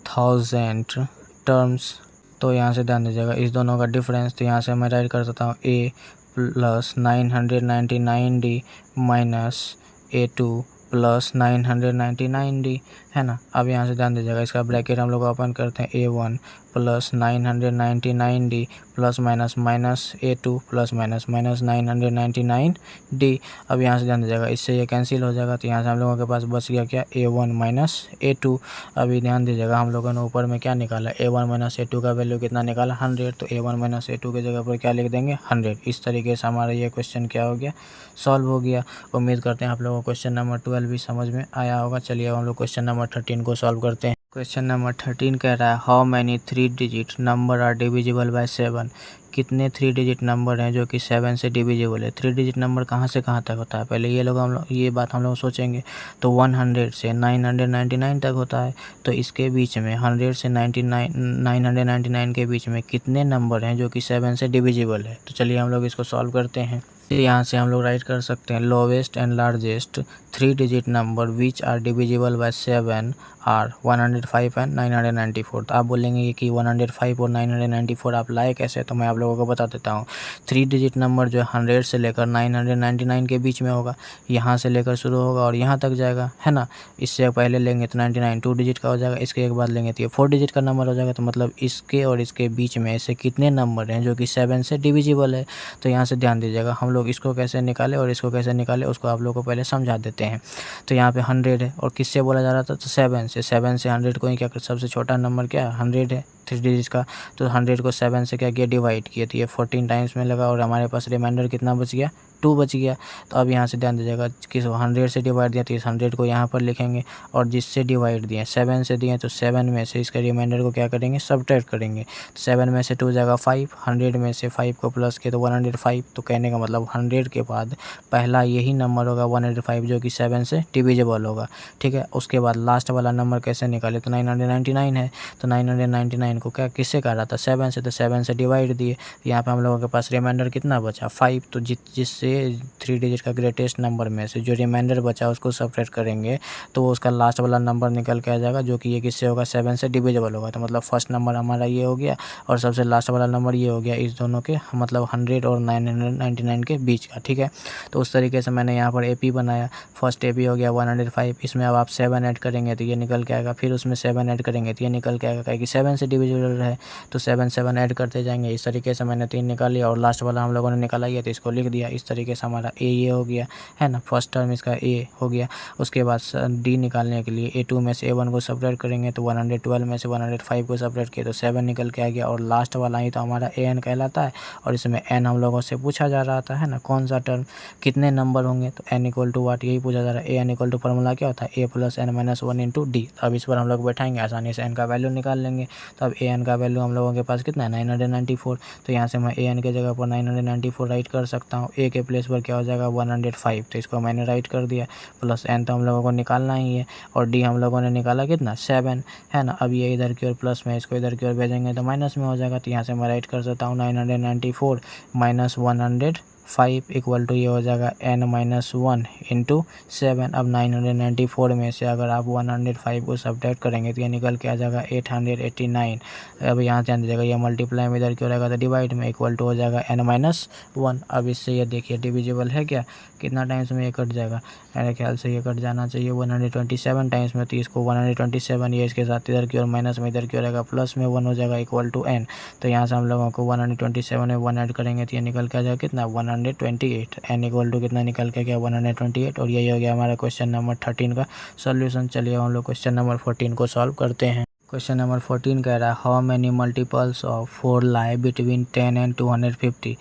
1000 टर्म्स। तो यहाँ से ध्यान दीजिएगा इस दोनों का डिफरेंस, तो यहाँ से मैं राइट कर सकता हूँ A plus 999D minus A2 plus 999D, है ना। अब यहाँ से ध्यान दीजिएगा इसका ब्रैकेट हम लोग ओपन करते हैं A1 plus 999D plus minus minus A2 plus minus minus 999D। अब यहाँ से ध्यान दीजिएगा, इससे ये कैंसिल हो जाएगा, तो यहाँ से हम लोगों के पास बच गया क्या, A1 माइनस A2। अभी ध्यान दीजिएगा, हम लोगों ने ऊपर में क्या निकाला, A1 माइनस A2 का वैल्यू कितना निकाला, 100। तो A1 माइनस A2 की जगह पर क्या लिख देंगे, 100। इस तरीके से हमारा ये क्वेश्चन क्या हो गया, सॉल्व हो गया। उम्मीद करते हैं आप लोगों को क्वेश्चन नंबर 12 भी समझ में आया होगा। चलिए हम लोग क्वेश्चन नंबर 13 को सॉल्व करते हैं। क्वेश्चन नंबर 13 कह रहा है how many 3 digit number are divisible by 7। कितने 3 डिजिट नंबर हैं जो कि 7 से डिविजिबल है। 3 डिजिट नंबर कहाँ से कहाँ तक होता है, पहले ये बात हम लोग सोचेंगे। तो 100 से 999 तक होता है, तो इसके बीच में 100 से 999 के बीच में कितने नंबर हैं जो कि 7 से डिविजिबल है। तो चलिए हम लोग इसको सॉल्व करते हैं। यहाँ से हम लोग राइट कर सकते हैं lowest and largest 3 digit number which are divisible by 7 are 105 and 994। तो आप बोलेंगे कि 105 और 994 आप लाए कैसे, तो मैं आप लोगों को बता देता हूँ। 3 डिजिट नंबर जो 100 से लेकर 999 के बीच में होगा, यहाँ से लेकर शुरू होगा और यहाँ तक जाएगा, है ना। इससे पहले लेंगे तो 99 2 डिजिट का हो जाएगा, इसके एक बाद लेंगे तो ये 4 डिजिट का नंबर हो जाएगा। तो मतलब इसके और इसके बीच में ऐसे कितने नंबर हैं जो कि 7 से डिविजिबल है। तो यहाँ से ध्यान दीजिएगा, हम लोग इसको कैसे निकाले और इसको कैसे निकाले उसको आप लोगों को पहले समझा देते हैं। तो यहाँ पे 100 है और किससे बोला जा रहा था, तो 7 से 100 को ही क्या, सबसे छोटा नंबर क्या है, 100 है 3 डिजिट का। तो 100 को 7 से क्या किया, डिवाइड किया, तो ये 14 टाइम्स में लगा और हमारे पास रिमाइंडर कितना बच गया, 2 बच गया। तो अब यहाँ से ध्यान दीजिएगा, किस 100 से डिवाइड दिया तो इस 100 को यहाँ पर लिखेंगे और जिससे डिवाइड दिए 7 से दिए तो 7 में से इसका रिमाइंडर को क्या करेंगे, सबट्रैक्ट करेंगे। तो 7 में से 2 जाएगा 5, 100 में से 5 को प्लस किया तो 105। तो कहने का मतलब 100 के बाद पहला यही नंबर होगा 105 जो कि 7 से डिविजिबल होगा, ठीक है। उसके बाद लास्ट वाला नंबर कैसे निकाले, तो 999 है, तो 999 को क्या किससे कहा रहा था, 7 से, तो 7 से डिवाइड दिए। यहाँ पे हम लोगों के पास रिमाइंडर कितना बचा, 5। तो जिससे 3 डिजिट का ग्रेटेस्ट नंबर में से जो रिमाइंडर बचा उसको सबट्रैक्ट करेंगे तो वो उसका लास्ट वाला नंबर निकल के आ जाएगा जो कि ये किससे होगा, 7 से डिविजिबल होगा। तो मतलब फर्स्ट नंबर हमारा ये हो गया और सबसे लास्ट वाला नंबर ये हो गया, इस दोनों के मतलब 100 और 999 के बीच का, ठीक है। तो उस तरीके से मैंने यहाँ पर AP बनाया। फर्स्ट AP हो गया 105, इसमें अब आप 7 ऐड करेंगे तो ये निकल के आएगा, फिर उसमें 7 ऐड करेंगे तो ये निकल के आएगा, कि 7 से डिविजिबल है तो 7 ऐड करते जाएंगे। इस तरीके से मैंने 3 निकाल लिया और लास्ट वाला हम लोगों ने निकाला ये, तो इसको लिख दिया। इस तरीके से हमारा A ये हो गया, है ना, फर्स्ट टर्म इसका A हो गया। उसके बाद D निकालने के लिए A2 में से A1 को सेपरेट करेंगे तो 112 में से 105 को सेपरेट किए तो 7 निकल के आ गया और लास्ट वाला ही तो हमारा AN कहलाता है। और इसमें N हम लोगों से पूछा जा रहा था, है ना, कौन सा टर्म कितने नंबर होंगे, तो N इक्वल टू वाट यही पूछा जा रहा है। AN इक्वल टू फार्मूला क्या होता है, A plus N minus 1 into D। अब इस पर हम लोग बैठाएंगे आसानी से N का वैल्यू निकाल लेंगे। तो अब AN का वैल्यू हम लोगों के पास कितना है, 994। तो यहाँ से मैं AN के जगह पर 994 राइट कर सकता हूँ। A के प्लेस पर क्या हो जाएगा 105, तो इसको मैंने राइट कर दिया। प्लस N तो हम लोगों को निकालना ही है और D हम लोगों ने निकाला कितना 7, है ना। अब ये इधर की ओर प्लस में, इसको इधर की ओर भेजेंगे तो माइनस में हो जाएगा। तो यहाँ से मैं राइट कर सकता हूँ 994 माइनस 105 इक्वल टू ये हो जाएगा N माइनस 1 इंटू 7। अब 994 में से अगर आप 105 को सब्ट्रैक्ट करेंगे तो ये निकल के आ जाएगा 889। अब यहाँ ध्यान दीजिएगा, ये मल्टीप्लाई में इधर क्यों रहेगा तो डिवाइड में, इक्वल टू हो जाएगा N माइनस 1। अब इससे ये देखिए डिविजिबल है क्या, कितना टाइम्स में ये कट जाएगा, मेरे ख्याल से ये कट जाना चाहिए 127 टाइम्स में। तो इसको 127 ये इसके साथ इधर की ओर माइनस में इधर की ओर रहेगा प्लस में 1 हो जाएगा इक्वल टू N। तो यहाँ से हम लोगों को 127 में 1 ऐड करेंगे तो ये निकल के आ जाएगा कितना 128। N इक्वल टू कितना निकल के गया 128। और यही हो गया हमारा क्वेश्चन नंबर 13 का सॉल्यूशन। चलिए हम लोग क्वेश्चन नंबर 14 को सॉल्व करते हैं। क्वेश्चन नंबर 14 कह रहा है how many multiples of 4 lie between 10 and 250।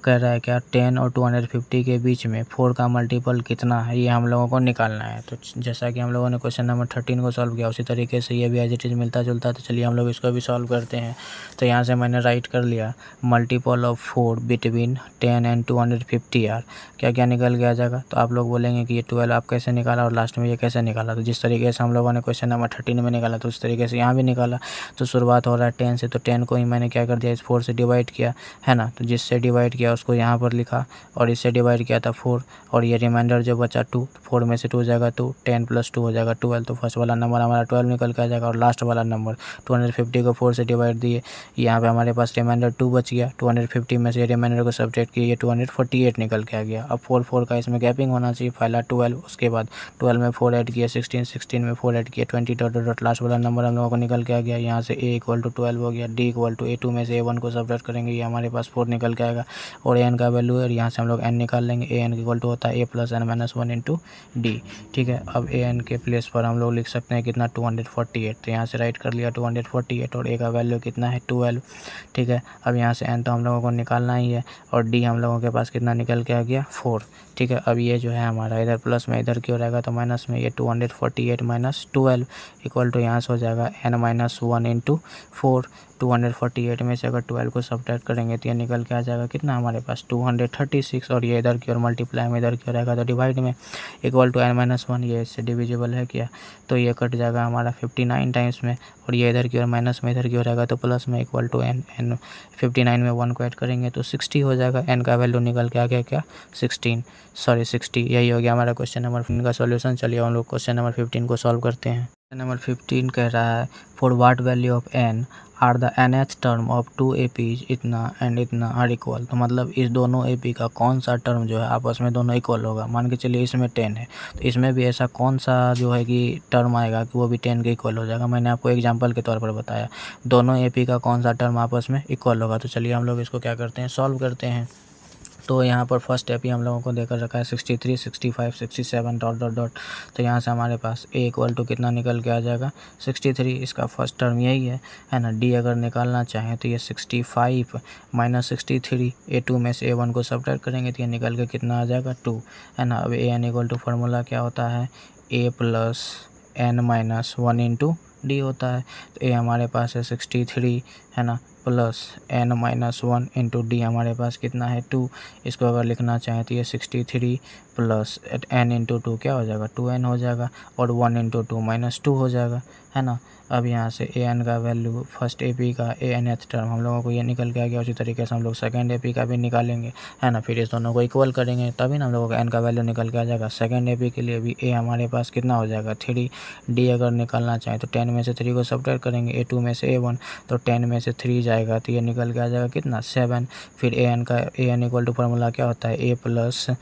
कह रहा है क्या 10 और 250 के बीच में 4 का मल्टीपल कितना है, ये हम लोगों को निकालना है। तो जैसा कि हम लोगों ने क्वेश्चन नंबर 13 को सॉल्व किया उसी तरीके से ये भी एज इट इज़ मिलता जुलता है। तो चलिए हम लोग इसको भी सॉल्व करते हैं। तो यहाँ से मैंने राइट कर लिया मल्टीपल ऑफ 4 बिटवीन 10 एंड 250 यार क्या क्या निकल के आ जाएगा। तो आप लोग बोलेंगे कि ये 12 आप कैसे निकाला और लास्ट में ये कैसे निकाला। तो जिस तरीके से हम लोगों ने क्वेश्चन नंबर 13 में निकाला तो उस तरीके से यहाँ भी निकाला। तो शुरुआत हो रहा है 10 से, तो 10 को ही मैंने क्या कर दिया इस 4 से डिवाइड किया, है ना। तो जिससे डिवाइड किया किया उसको यहाँ पर लिखा और इससे डिवाइड किया था 4 और ये रिमाइंडर जो बचा 2, 4 में से 2 जाएगा 2, 10 + 2 हो जाएगा 12। तो फर्स्ट वाला नंबर हमारा 12 निकल के आ जाएगा और लास्ट वाला नंबर 250 को 4 से डिवाइड दिए, यहाँ पे हमारे पास रिमाइंडर 2 बच गया। 250 में से रिमाइंडर को सब्ट्रैक्ट किए, ये 248 निकल के आ गया। अब 4 का इसमें गैपिंग होना चाहिए, पहला 12, उसके बाद 12 में 4 ऐड किया 16, 16 में 4 ऐड किया 20 डॉट लास्ट वाला नंबर हम लोगों को निकल के आ गया। यहाँ से a = 12 हो गया, d = a2 में से a1 को सब्ट्रैक्ट करेंगे, ये हमारे पास 4 निकल के आएगा और an का वैल्यू है, यहाँ से हम लोग n निकाल लेंगे। an = होता है a + n - 1 इंटू d। ठीक है, अब an के प्लेस पर हम लोग लिख सकते हैं कितना 248, तो यहाँ से राइट कर लिया 248 और a का वैल्यू कितना है 12। ठीक है, अब यहाँ से n तो हम लोगों को निकालना ही है और d हम लोगों के पास कितना निकल के आ गया 4। ठीक है, अब ये जो है हमारा इधर प्लस में इधर की ओर आएगा तो माइनस में, ये 248 - 12 इक्वल टू यहाँ से हो जाएगा n - 1 इंटू 4। 248 में से अगर 12 को सब्ट्रैक्ट करेंगे तो ये निकल के आ जाएगा कितना हमारे पास 236 और ये इधर की ओर मल्टीप्लाई में इधर की ओर आएगा तो डिवाइड में इक्वल टू n - 1, ये इससे डिविजिबल है क्या, तो ये कट जाएगा हमारा 59 टाइम्स में और ये इधर की ओर माइनस में इधर की ओर आएगा तो प्लस में इक्वल टू n 59 में 1 को ऐड करेंगे तो 60 हो जाएगा। n का वैल्यू निकल के आ गया क्या 60। यही हो गया हमारा क्वेश्चन नंबर 15 का सॉल्यूशन। चलिए हम लोग क्वेश्चन नंबर 15 को सॉल्व करते हैं। क्वेश्चन नंबर 15 कह रहा है for what value of n are the nth term of 2 APs इतना एंड इतना आर इक्वल, तो मतलब इस दोनों AP का कौन सा टर्म जो है आपस में दोनों इक्वल होगा। मान के चलिए इसमें 10 है तो इसमें भी ऐसा कौन सा जो है कि टर्म आएगा कि वो भी 10 के इक्वल हो जाएगा। मैंने आपको एग्जांपल के तौर पर बताया दोनों AP का कौन सा टर्म आपस में इक्वल होगा। तो चलिए हम लोग इसको क्या करते हैं सॉल्व करते हैं। तो यहाँ पर फर्स्ट AP हम लोगों को देकर रखा है 63, 65, 67 डॉट डॉट डॉट, तो यहाँ से हमारे पास A = कितना निकल के आ जाएगा 63, इसका फर्स्ट टर्म यही है ना। D अगर निकालना चाहें तो ये 65 - 63, A2 में से A1 को सब्ट्रैक्ट करेंगे तो ये निकल के कितना आ जाएगा 2, है ना। अब AN = फार्मूला क्या होता है A + n - 1 इंटू D होता है, तो A हमारे पास है 63, है ना, प्लस n - 1 इंटू डी हमारे पास कितना है 2। इसको अगर लिखना चाहें तो ये 63 प्लस n इंटू 2 क्या हो जाएगा 2n हो जाएगा और 1 इंटू 2 -2 हो जाएगा, है ना। अब यहाँ से an का वैल्यू फर्स्ट AP का anth टर्म हम लोगों को ये निकल के आ गया। उसी तरीके से हम लोग सेकंड AP का भी निकालेंगे, है ना। फिर इस दोनों को इक्वल करेंगे तभी ना हम लोगों का n का वैल्यू निकल के आ जाएगा। सेकंड AP के लिए भी a हमारे पास कितना हो जाएगा 3। d अगर निकालना चाहें तो 10 में से 3 को सब्ट्रैक्ट करेंगे, A2 में से A1 तो 10 में से 3 जाएगा तो ये निकल के आ जाएगा कितना 7। फिर an = फार्मूला क्या होता है A +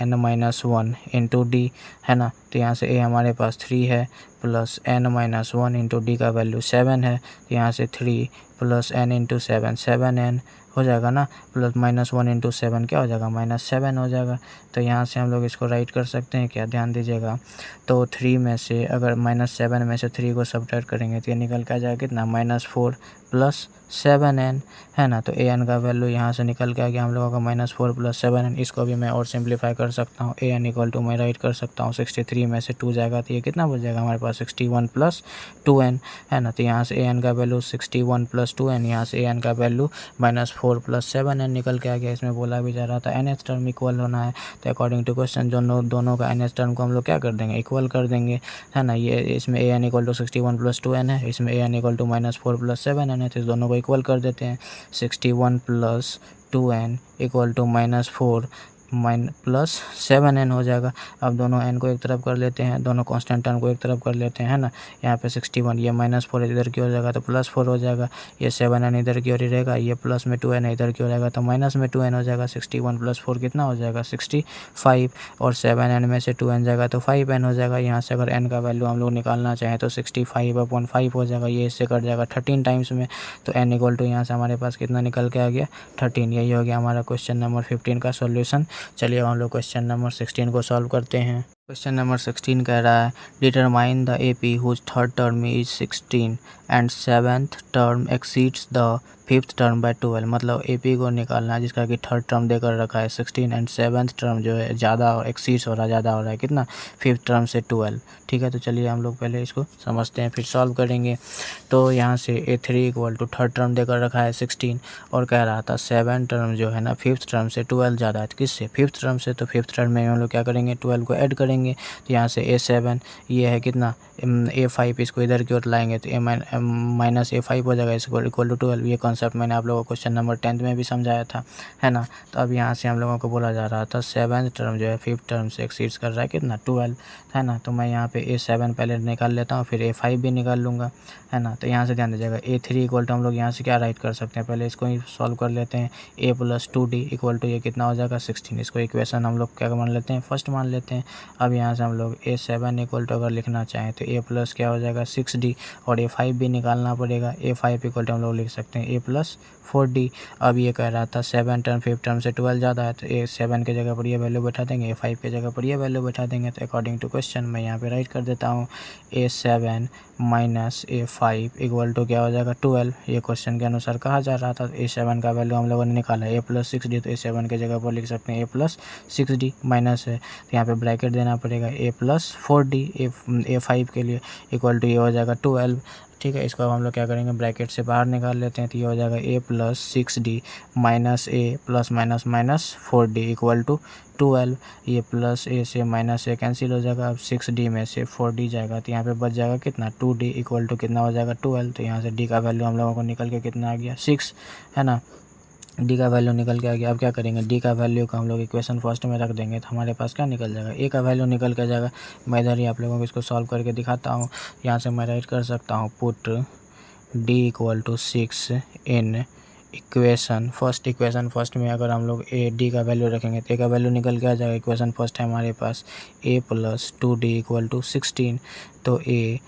n - 1 इंटू डी, है ना। तो यहाँ से A हमारे पास 3 है प्लस n - 1 इंटू डी का वैल्यू 7 है, तो यहाँ से 3 प्लस n इंटू 7 7n हो जाएगा ना, प्लस -1 इंटू 7 क्या हो जाएगा -7 हो जाएगा। तो यहाँ से हम लोग इसको राइट कर सकते हैं क्या, ध्यान दीजिएगा। तो 3 में से अगर -7 में से 3 को सब्ट्रैक्ट करेंगे तो ये निकल के आ जाएगा कितना -4 प्लस 7n, है ना। तो an का वैल्यू यहाँ से निकल के आ गया हम लोगों का -4 प्लस 7n। इसको भी मैं और सिंप्लीफाई कर सकता हूँ। an = मैं राइट कर सकता हूँ 63 में से 2 जाएगा तो ये कितना बच जाएगा हमारे पास 61 प्लस 2n, है ना। तो यहाँ से an का वैल्यू 61 प्लस 2n, यहाँ से an का वैल्यू -4 प्लस 7n निकल के आ गया। इसमें बोला भी जा रहा था nth टर्म इक्वल होना है, तो अकॉर्डिंग टू क्वेश्चन दोनों का nth टर्म को हम लोग क्या कर देंगे इक्वल कर देंगे, है ना। ये इसमें an = 61 प्लस 2n है, इसमें an = -4 प्लस 7n है, तो इस दोनों को इक्वल कर देते हैं। 61 plus 2n equal to -4 plus 7n हो जाएगा। अब दोनों n को एक तरफ कर लेते हैं, दोनों कांस्टेंट टर्म को एक तरफ कर लेते हैं, है ना। यहाँ पे 61 ये -4 इधर की ओर जाएगा तो +4 हो जाएगा, ये 7n इधर की ओर ही रहेगा, ये प्लस में 2n इधर की ओर आएगा तो माइनस में 2n हो जाएगा। 61 प्लस 4 कितना हो जाएगा 65 और 7n में से 2n जाएगा तो 5n हो जाएगा। यहाँ से अगर n का वैल्यू हम लोग निकालना चाहें तो 65/5 हो जाएगा, ये इससे कट जाएगा 13 टाइम्स में। तो n = यहाँ से हमारे पास कितना निकल के आ गया 13। यही हो गया हमारा क्वेश्चन नंबर 15 का सॉल्यूशन। चलिए हम लोग क्वेश्चन नंबर 16 को सॉल्व करते हैं। क्वेश्चन नंबर 16 कह रहा है determine the AP whose third term is 16 and 7th term exceeds the 5th term by 12। मतलब AP को निकालना है जिसका कि थर्ड टर्म देकर रखा है 16 एंड 7th टर्म जो है ज़्यादा एक्सीड्स हो रहा है, ज़्यादा हो रहा है कितना 5th टर्म से 12। ठीक है, तो चलिए हम लोग पहले इसको समझते हैं फिर सॉल्व करेंगे। तो यहाँ से A3 = थर्ड टर्म देकर रखा है 16 और कह रहा था 7 टर्म जो है ना 5th टर्म से 12 ज़्यादा है, किससे 5th टर्म से। तो 5th टर्म में हम लोग क्या करेंगे 12 को ऐड करेंगे, तो यहाँ से A7 ये है कितना A5, इसको इधर की ओर लाएंगे तो माइनस A5 हो जाएगा इक्वल टू 12। ये कॉन्सेप्ट मैंने आप लोगों को क्वेश्चन नंबर 10th में भी समझाया था, है ना। तो अब यहाँ से हम लोगों को बोला जा रहा था 7th टर्म जो है 5th टर्म से एक्सीड्स कर रहा है कितना 12, है ना। तो मैं यहाँ पे A7 पहले निकाल लेता हूँ, फिर A5 भी निकाल लूँगा, है ना। तो यहाँ से ध्यान दीजिएगा A3 इक्वल टू हम लोग यहाँ से क्या राइट कर सकते हैं, पहले इसको ही सॉल्व कर लेते हैं। A + 2D इक्वल टू ये कितना हो जाएगा 16। इसको इक्वेशन हम लोग क्या मान लेते हैं, फर्स्ट मान लेते हैं। अब यहाँ से हम लोग A7 इक्वल टू अगर लिखना चाहें तो A प्लस क्या हो जाएगा 6D, और A5 भी निकालना पड़ेगा। A5 इक्वल टू हम लोग लिख सकते हैं A + 4D। अब ये कह रहा था 7 टर्म 5 टर्म से 12 ज़्यादा है, तो A7 की जगह पर ये वैल्यू बैठा देंगे, A5 की जगह पर ये वैल्यू बैठा देंगे। तो अकॉर्डिंग टू क्वेश्चन मैं यहाँ पे राइट कर देता हूँ A7 - A5 इक्वल टू क्या हो जाएगा 12। ये क्वेश्चन के अनुसार कहा जा रहा था। A7 का वैल्यू हम लोगों ने निकाला A + 6D, तो A7 की जगह पर लिख सकते हैं A + 6D माइनस है, तो यहाँ पे ब्रैकेट देना पड़ेगा A + 4D A5 के लिए इक्वल टू ये हो जाएगा 12। ठीक है, इसको अब हम लोग क्या करेंगे, ब्रैकेट से बाहर निकाल लेते हैं। तो ये हो जाएगा A + 6D minus A plus minus 4D equal to 12। ये प्लस A से माइनस A कैंसिल हो जाएगा। अब 6D में से 4D जाएगा, तो यहाँ पे बच जाएगा कितना 2D इक्वल टू कितना हो जाएगा 12। तो यहाँ से D का वैल्यू हम लोगों को निकल के कितना आ गया 6, है ना। D का वैल्यू निकल के आ गया। अब क्या करेंगे, D का वैल्यू को हम लोग इक्वेशन फर्स्ट में रख देंगे, तो हमारे पास क्या निकल जाएगा A का वैल्यू निकल के जाएगा। मैं इधर ही आप लोगों को इसको सॉल्व करके दिखाता हूँ। यहाँ से मैं राइट कर सकता हूँ put D equal to 6 in equation first में अगर हम लोग D का वैल्यू रखेंगे तो A का वैल्यू निकल के आ जाएगा। इक्वेशन फर्स्ट है हमारे पास A + 2D इक्वल टू 16। तो A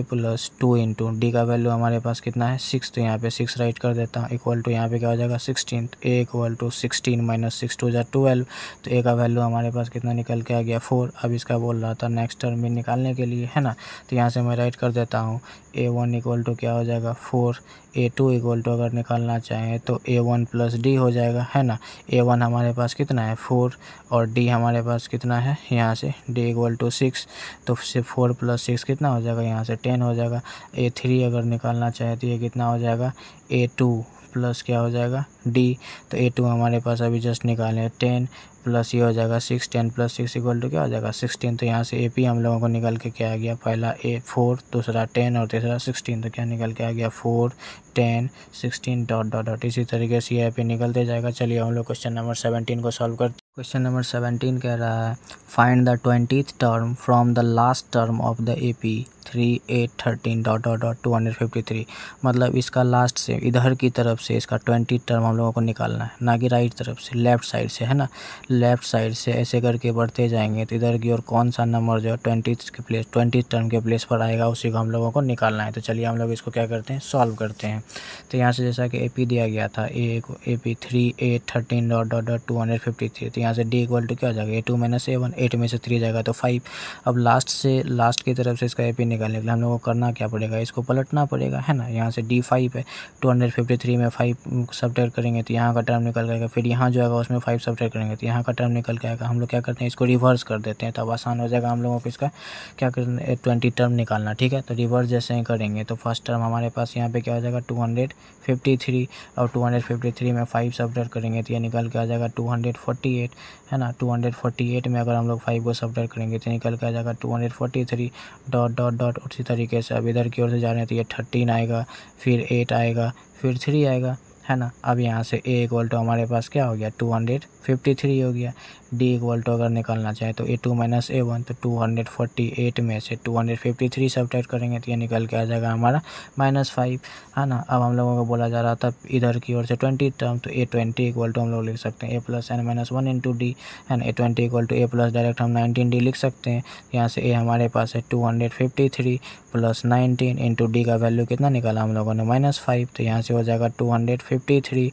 + 2 इंटू D का वैल्यू हमारे पास कितना है 6, तो यहाँ पे 6 राइट कर देता हूँ इक्वल टू यहाँ पे क्या हो जाएगा 16। तो A इक्वल टू 16 - 6 = 12। तो A का वैल्यू हमारे पास कितना निकल के आ गया 4। अब इसका बोल रहा था नेक्स्ट टर्म में निकालने के लिए, है ना। तो यहाँ से मैं राइट कर देता हूँ A1 इक्वल टू क्या हो जाएगा 4। A2 इक्वल टू अगर निकालना चाहें तो A1 + D हो जाएगा, है ना। A1 हमारे पास कितना है 4, और D हमारे पास कितना है यहाँ से D इक्वल टू 6। तो से 4 + 6 कितना हो जाएगा यहाँ से 10 हो जाएगा। A3 अगर निकालना चाहे तो ये कितना हो जाएगा A2 प्लस क्या हो जाएगा D। तो A2 हमारे पास अभी जस्ट निकाले 10 प्लस ये हो जाएगा 6, 10 + 6 इक्वल टू क्या हो जाएगा 16। तो यहाँ से AP हम लोगों को निकल के क्या आ गया, पहला A4, दूसरा 10 और तीसरा 16। तो क्या निकल के आ गया 4, 10, 16 डॉट डॉट डॉट। इसी तरीके से ये AP निकलते जाएगा। चलिए हम लोग क्वेश्चन नंबर 17 को सॉल्व करते। क्वेश्चन नंबर 17 कह रहा है find the 20th term from the last term of the AP 3, 8, 13 dot dot dot 253। मतलब इसका लास्ट से इधर की तरफ से इसका 20th टर्म हम लोगों को निकालना है, ना कि राइट तरफ से, लेफ्ट साइड से, है ना। लेफ्ट साइड से ऐसे करके बढ़ते जाएंगे तो इधर की ओर कौन सा नंबर जो है 20th टर्म के प्लेस पर आएगा उसी को हम लोगों को निकालना है। तो चलिए हम लोग इसको क्या करते हैं, सॉल्व करते हैं। तो यहाँ से जैसा कि AP दिया गया था AP 3, 8, 13 डॉट डॉट डॉट 253। तो यहाँ से D इक्वल टू क्या हो जाएगा A2 - A1, 8 में से 3 जाएगा तो 5। अब लास्ट की तरफ से इसका AP निकालने के लिए हम लोगों को करना क्या पड़ेगा, इसको पलटना पड़ेगा, है ना। यहाँ से D 5 है, 253 में 5 सब्ट्रैक्ट करेंगे तो यहाँ का टर्म निकल जाएगा। फिर यहाँ जो आएगा उसमें 5 सब्ट्रैक्ट करेंगे तो यहाँ का टर्म निकल के आएगा। हम लोग क्या करते हैं, इसको रिवर्स कर देते हैं, तब आसान हो जाएगा हम लोगों को इसका क्या करना 20 टर्म निकालना। ठीक है, तो रिवर्स जैसे ही करेंगे तो फर्स्ट टर्म हमारे पास यहाँ पे क्या हो जाएगा 253, और 253 में 5 सब्ट्रैक्ट करेंगे तो ये निकल के आ जाएगा 248, है ना। 248 में अगर हम लोग 5 को सब्ट्रैक्ट करेंगे तो निकल के आ जाएगा 243 डॉट डॉट डॉट। उसी तरीके से अब इधर की ओर से जा रहे हैं तो ये 13 आएगा, फिर 8 आएगा, फिर 3 आएगा, है ना। अब यहाँ से A इक्वल टू हमारे पास क्या हो गया 253 हो गया। D इक्वल टू अगर निकालना चाहे तो A2 - A1, तो 248 में से 253 सब्ट्रैक्ट करेंगे तो ये निकल के आ जाएगा हमारा -5, है ना। अब हम लोगों को बोला जा रहा था इधर की ओर से 20 टर्म, तो A20 इक्वल टू हम लोग लिख सकते हैं A + n - 1 इंटू D, है ना। A20 equal to A plus direct हम 19D लिख सकते हैं। यहाँ से A हमारे पास है 253 + 19 इंटू D का वैल्यू कितना निकाला हम लोगों ने -5। तो यहाँ से हो जाएगा 253,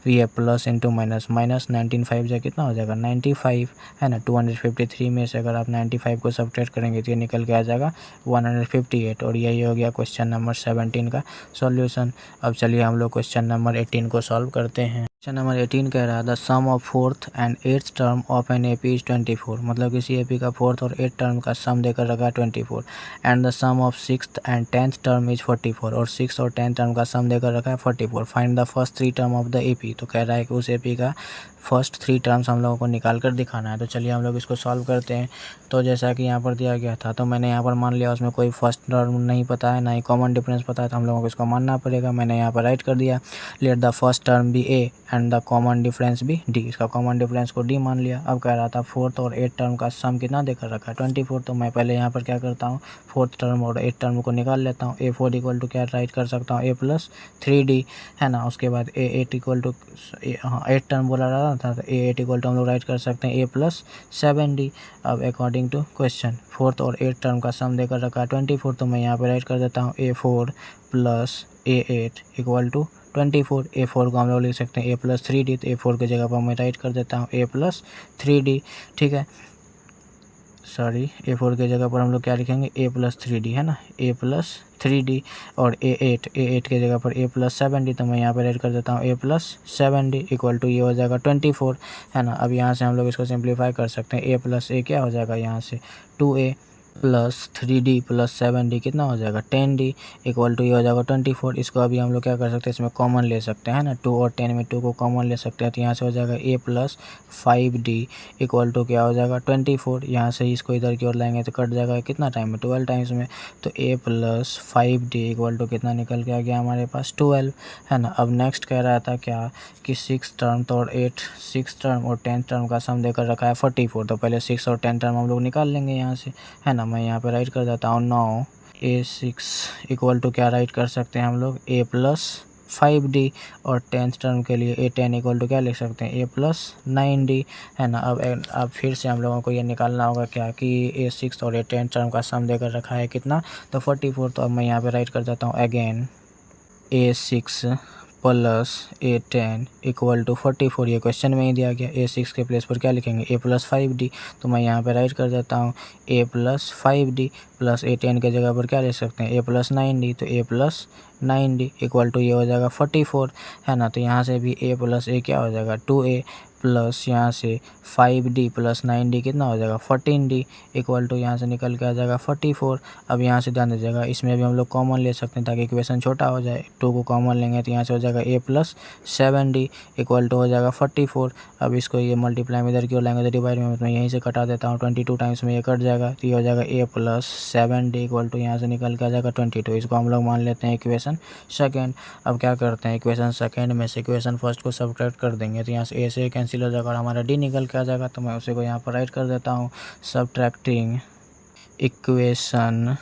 ये प्लस इंटू माइनस 19 5 से कितना हो जाएगा 95, है ना। 253 में से अगर आप 95 को सब्ट्रैक्ट करेंगे तो ये निकल के आ जाएगा 158। और यही हो गया क्वेश्चन नंबर 17 का सॉल्यूशन। अब चलिए हम लोग क्वेश्चन नंबर 18 को सॉल्व करते हैं। क्वेश्चन नंबर 18 कह रहा है the sum of 4th and 8th term of an AP is 24। मतलब किसी AP का 4th और 8th टर्म का सम देकर रखा है 24। And the sum of 6th and 10th term is 44। और 6th और 10th टर्म का सम देकर रखा है 44। Find the first 3 term of the AP। तो कह रहा है कि उस AP का फर्स्ट 3 टर्म्स हम लोगों को निकाल कर दिखाना है। तो चलिए हम लोग इसको सॉल्व करते हैं। तो जैसा कि यहाँ पर दिया गया था, तो मैंने यहाँ पर मान लिया उसमें कोई फर्स्ट टर्म नहीं पता है, ना ही कॉमन डिफरेंस पता है, तो हम लोगों को इसको मानना पड़ेगा। मैंने यहाँ पर राइट कर दिया, let the first term be a and the common difference be d. इसका कॉमन डिफरेंस को डी मान लिया। अब कह रहा था फोर्थ और 8th टर्म का सम कितना देकर रखा है, 24। तो मैं पहले यहाँ पर क्या करता हूँ, फोर्थ टर्म और 8th टर्म को निकाल लेता हूँ। A4 इक्वल टू क्या राइट कर सकता हूँ, A+3D, है ना। उसके बाद A8 इक्वल टू, हाँ 8th टर्म बोला रहा था, तो A8 इक्वल टू हम लोग राइट कर सकते हैं A+7D। अब अकॉर्डिंग टू क्वेश्चन फोर्थ और 8th टर्म का सम देकर रखा है 24, तो मैं यहाँ पे राइट कर देता हूँ A4 + A8 equal to 24। A4 को हम लोग लिख सकते हैं A+3D, तो A4 की जगह पर मैं राइट कर देता हूँ A+3D, ठीक है। सॉरी, A4 की जगह पर हम लोग क्या लिखेंगे, A+3D, है ना, A+3D। और A8 की जगह पर A+7D, तो मैं यहाँ पर ऐड कर देता हूँ A+7D इक्वल टू ये हो जाएगा 24, है ना। अब यहाँ से हम लोग इसको सिंप्लीफाई कर सकते हैं। A+A क्या हो जाएगा यहाँ से 2A +3D +7D कितना हो जाएगा 10D इक्वल टू ये हो जाएगा 24। इसको अभी हम लोग क्या कर सकते हैं, इसमें कॉमन ले सकते हैं ना, 2 और 10 में 2 को कॉमन ले सकते हैं। तो यहाँ से हो जाएगा A+5D इक्वल टू क्या हो जाएगा 24। यहाँ से इसको इधर की ओर लाएंगे तो कट जाएगा कितना टाइम में, 12 टाइम्स में। तो A+5D इक्वल टू कितना निकल के आ गया हमारे पास 12, है ना। अब नेक्स्ट कह रहा था क्या कि 6th टर्म तो और 6th टर्म और 10th टर्म का सम देकर रखा है 44। तो पहले 6 और 10 टर्म हम लोग निकाल लेंगे यहाँ से, है ना। मैं यहाँ पे राइट कर देता हूँ 9 A6 इक्वल टू क्या राइट कर सकते हैं हम लोग A+5D। और 10th टर्म के लिए A10 इक्वल टू क्या लिख सकते हैं A+9D, है ना। अब फिर से हम लोगों को ये निकालना होगा क्या कि A6 और A10 टर्म का सम देकर रखा है कितना, तो 44। तो अब मैं यहाँ पे राइट कर देता हूँ again A6 + A10 equal to 44। ये क्वेश्चन में ही दिया गया। A6 के प्लेस पर क्या लिखेंगे A+5D, तो मैं यहाँ पे राइट कर देता हूँ A+5D + A10 के जगह पर क्या लिख सकते हैं A+9D, तो A+9D इक्वल टू ये हो जाएगा 44, है ना। तो यहाँ से भी A+A क्या हो जाएगा 2A प्लस यहाँ से 5D + 9D कितना हो जाएगा 14D इक्वल टू यहाँ से निकल के आ जाएगा 44। अब यहाँ से ध्यान दीजिएगा, इसमें भी हम लोग कॉमन ले सकते हैं ताकि इक्वेशन छोटा हो जाए। 2 को कॉमन लेंगे तो यहाँ से हो जाएगा A+7D इक्वल टू हो जाएगा 44। अब इसको ये मल्टीप्लाई में इधर की ओर लाएंगे तो डिवाइड में मैं यहीं से कटा देता हूँ, 22 टाइम्स में ये कट जाएगा, तो ये हो जाएगा A+7D इक्वल टू यहाँ से निकल के आ जाएगा 22। इसको हम लोग मान लेते हैं इक्वेशन सेकेंड। अब क्या करते हैं, इक्वेशन सेकेंड में से इक्वेशन फर्स्ट को सब्ट्रैक्ट कर देंगे, तो यहाँ से A से कैंसिल हो जाएगा और हमारा D निकल के आ जाएगा। तो मैं उसी को यहाँ पर राइट कर देता हूँ, subtracting equation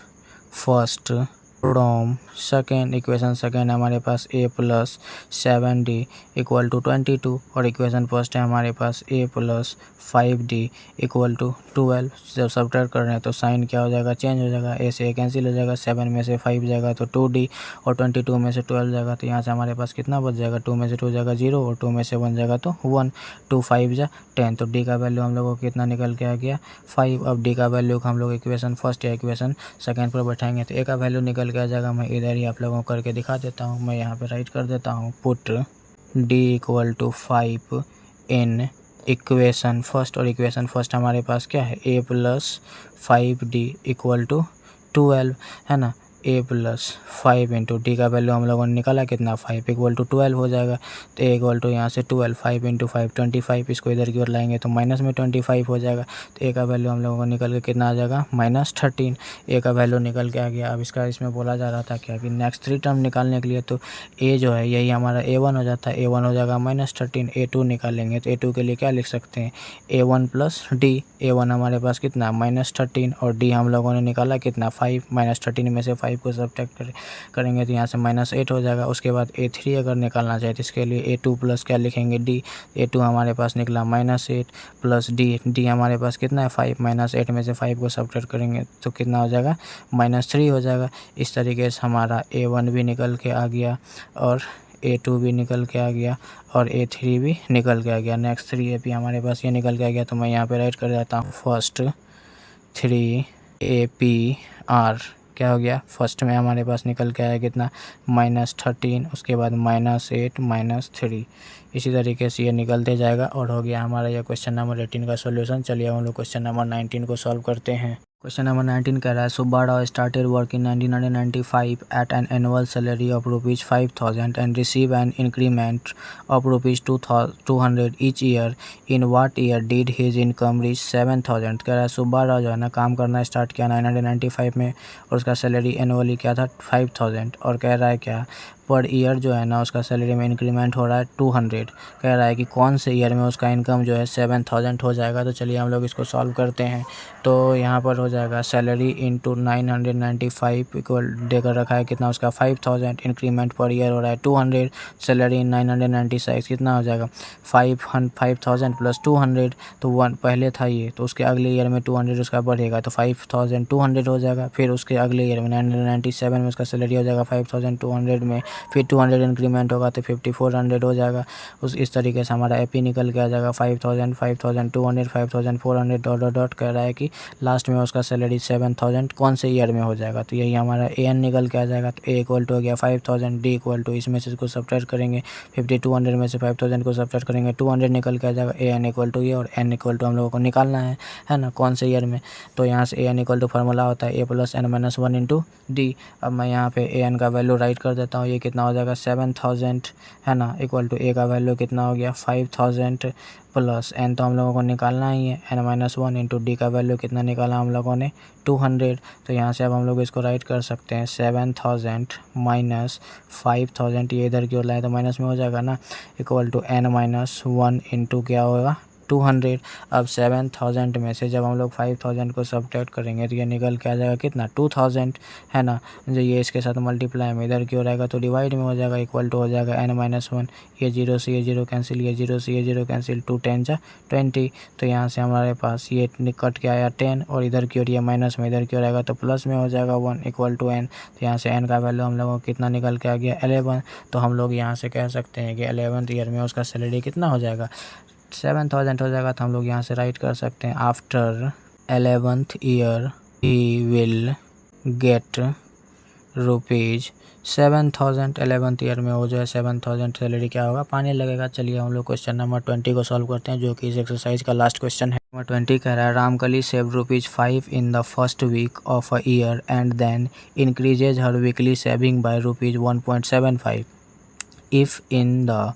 first from second. Equation second हमारे पास A+7D इक्वल टू 22 और इक्वेशन फर्स्ट है हमारे पास A+5D इक्वल टू 12। जब सब्ट्रैक्ट कर रहे हैं तो साइन क्या हो जाएगा, चेंज हो जाएगा। A से कैंसिल हो जाएगा, 7 में से 5 जाएगा तो 2D और 22 में से 12 जाएगा, तो यहाँ से हमारे पास कितना बच जाएगा, 2 में से 2 जाएगा 0 और 2 में से 1 जाएगा तो 1, 2 5 जा 10। तो D का वैल्यू हम लोगों को कितना निकल के आ गया 5। अब D का वैल्यू हम लोग इक्वेशन फर्स्ट या इक्वेशन सेकेंड पर बैठाएंगे तो A का वैल्यू निकल के आ जाएगा। मैं इधर ही आप लोगों को करके दिखा देता हूँ। मैं यहाँ पे राइट कर देता हूँ, put D equal to 5 in equation first. और इक्वेशन फर्स्ट हमारे पास क्या है A+5D इक्वल टू 12, है ना। A+5 इंटू D का वैल्यू हम लोगों ने निकाला कितना 5 इक्वल टू 12 हो जाएगा। तो A इक्वल टू यहाँ से 12, 5 इंटू 5 25। इसको इधर की ओर लाएंगे तो माइनस में 25 हो जाएगा। तो A का वैल्यू हम लोगों को निकल के कितना आ जाएगा -13। A का वैल्यू निकल के आ गया। अब इसका इसमें बोला जा रहा था क्या कि नेक्स्ट 3 टर्म निकालने के लिए तो A जो है यही हमारा A1 हो जाता है, A1 हो जाएगा -13। A2 निकालेंगे तो A2 के लिए क्या लिख सकते हैं A1 + D। A1 हमारे पास कितना -13 और D हम लोगों ने निकाला कितना 5। -13 में से 5 को सब्ट्रैक्ट करेंगे तो यहाँ से -8 हो जाएगा। उसके बाद A3 अगर निकालना चाहे तो इसके लिए A2 प्लस क्या लिखेंगे D। A2 हमारे पास निकला -8 प्लस D हमारे पास कितना है 5। -8 में से 5 को सब्ट्रैक्ट करेंगे तो कितना हो जाएगा -3 हो जाएगा। इस तरीके से हमारा A1 भी निकल के आ गया और A2 भी निकल के आ गया और A3 भी निकल के आ गया। नेक्स्ट 3 भी हमारे पास ये निकल के आ गया। तो मैं यहाँ पे राइट कर देता हूँ, फर्स्ट 3APR क्या हो गया, फर्स्ट में हमारे पास निकल के आया कितना -13, उसके बाद -8 -3। इसी तरीके से ये निकलते जाएगा और हो गया हमारा यह क्वेश्चन नंबर 18 का सॉल्यूशन। चलिए हम लोग क्वेश्चन नंबर 19 को सॉल्व करते हैं। क्वेश्चन नंबर 19 कह रहा है Subba Rao started work in 1995 at an annual salary of ₹5,000 and receive an increment of ₹200 each year. In what year did his income reach 7,000। कह रहा है सुब्बा राव जो है ना काम करना स्टार्ट किया 1995 में और उसका सैलरी एनुअली क्या था 5,000 और कह रहा है क्या पर ईयर जो है ना उसका सैलरी में इंक्रीमेंट हो रहा है 200। कह रहा है कि कौन से ईयर में उसका इनकम जो है 7,000 हो जाएगा। तो चलिए हम लोग इसको सॉल्व करते हैं। तो यहाँ पर हो जाएगा सैलरी इंटू 995 इक्वल देकर रखा है कितना उसका 5,000, इंक्रीमेंट पर ईयर हो रहा है 200, सैलरी इन 996 कितना हो जाएगा 5,000 प्लस 200 तो 1 पहले था ये तो उसके अगले ईयर में 200 उसका बढ़ेगा तो 5,200 हो जाएगा। फिर उसके अगले ईयर में 997 में उसका सैलरी हो जाएगा 5,200 में, फिर 200 इंक्रीमेंट होगा तो 5,400 हो जाएगा। इस तरीके से हमारा एपी निकल के आ जाएगा 5,000, 5,200, 5,400 डॉट डॉट डॉट। कह रहा है कि लास्ट में उसका सैलरी 7,000 कौन से ईयर में हो जाएगा। तो यही हमारा ए एन निकल के आ जाएगा। तो ए इक्वल टू हो गया 5,000, डी इक्वल टू इसमें से इसको सब्ट्रैक्ट करेंगे 5,200 में से 5,000 को सब्ट्रैक्ट करेंगे 200 निकल के आ जाएगा। ए एन इक्वल टू ये और एन इक्वल टू हम लोगों को निकालना है ना कौन से ईयर में। तो यहाँ से A N equal to formula होता है A plus N minus 1 into D. अब मैं यहाँ पे ए एन का वैल्यू राइट कर देता हूँ। ये कितना हो जाएगा 7,000 है ना इक्वल टू ए का वैल्यू कितना हो गया 5,000 प्लस एन तो हम लोगों को निकालना ही है एन माइनस 1 इंटू डी का वैल्यू कितना निकाला हम लोगों ने 200। तो यहाँ से अब हम लोग इसको राइट कर सकते हैं 7,000 माइनस 5,000 ये इधर की ओर लाए तो माइनस में हो जाएगा ना equal to n minus 1 into क्या होगा 200। अब 7,000 में से जब हम लोग 5,000 को सब्ट्रैक्ट करेंगे तो ये निकल के आ जाएगा कितना 2,000 है ना। जो ये इसके साथ मल्टीप्लाई में इधर की ओर आएगा तो डिवाइड में हो जाएगा इक्वल टू हो जाएगा एन माइनस 1। ये जीरो से ये जीरो कैंसिल, ये जीरो से ये जीरो कैंसिल, 2 10 जा 20। तो यहाँ से हमारे पास ये कट के आया 10 और इधर की ओर ये माइनस में इधर की ओर आएगा तो प्लस में हो जाएगा 1 इक्वल टू एन। तो यहाँ से एन का वैल्यू हम लोगों को कितना निकल के आ गया 11। तो हम लोग यहाँ से कह सकते हैं कि 11th ईयर में उसका सैलरी कितना हो जाएगा 7,000 हो जाएगा। तो हम लोग यहाँ से राइट कर सकते हैं after 11th year he will get ₹7,000। 11th year में वो जो है 7,000 सैलरी क्या होगा पानी लगेगा। चलिए हम लोग क्वेश्चन नंबर 20 को सॉल्व करते हैं जो कि इस एक्सरसाइज का लास्ट क्वेश्चन है। नंबर 20 कह रहा है Ramkali save ₹5 in the first week of a year and then increases her weekly saving by ₹1.75। If in the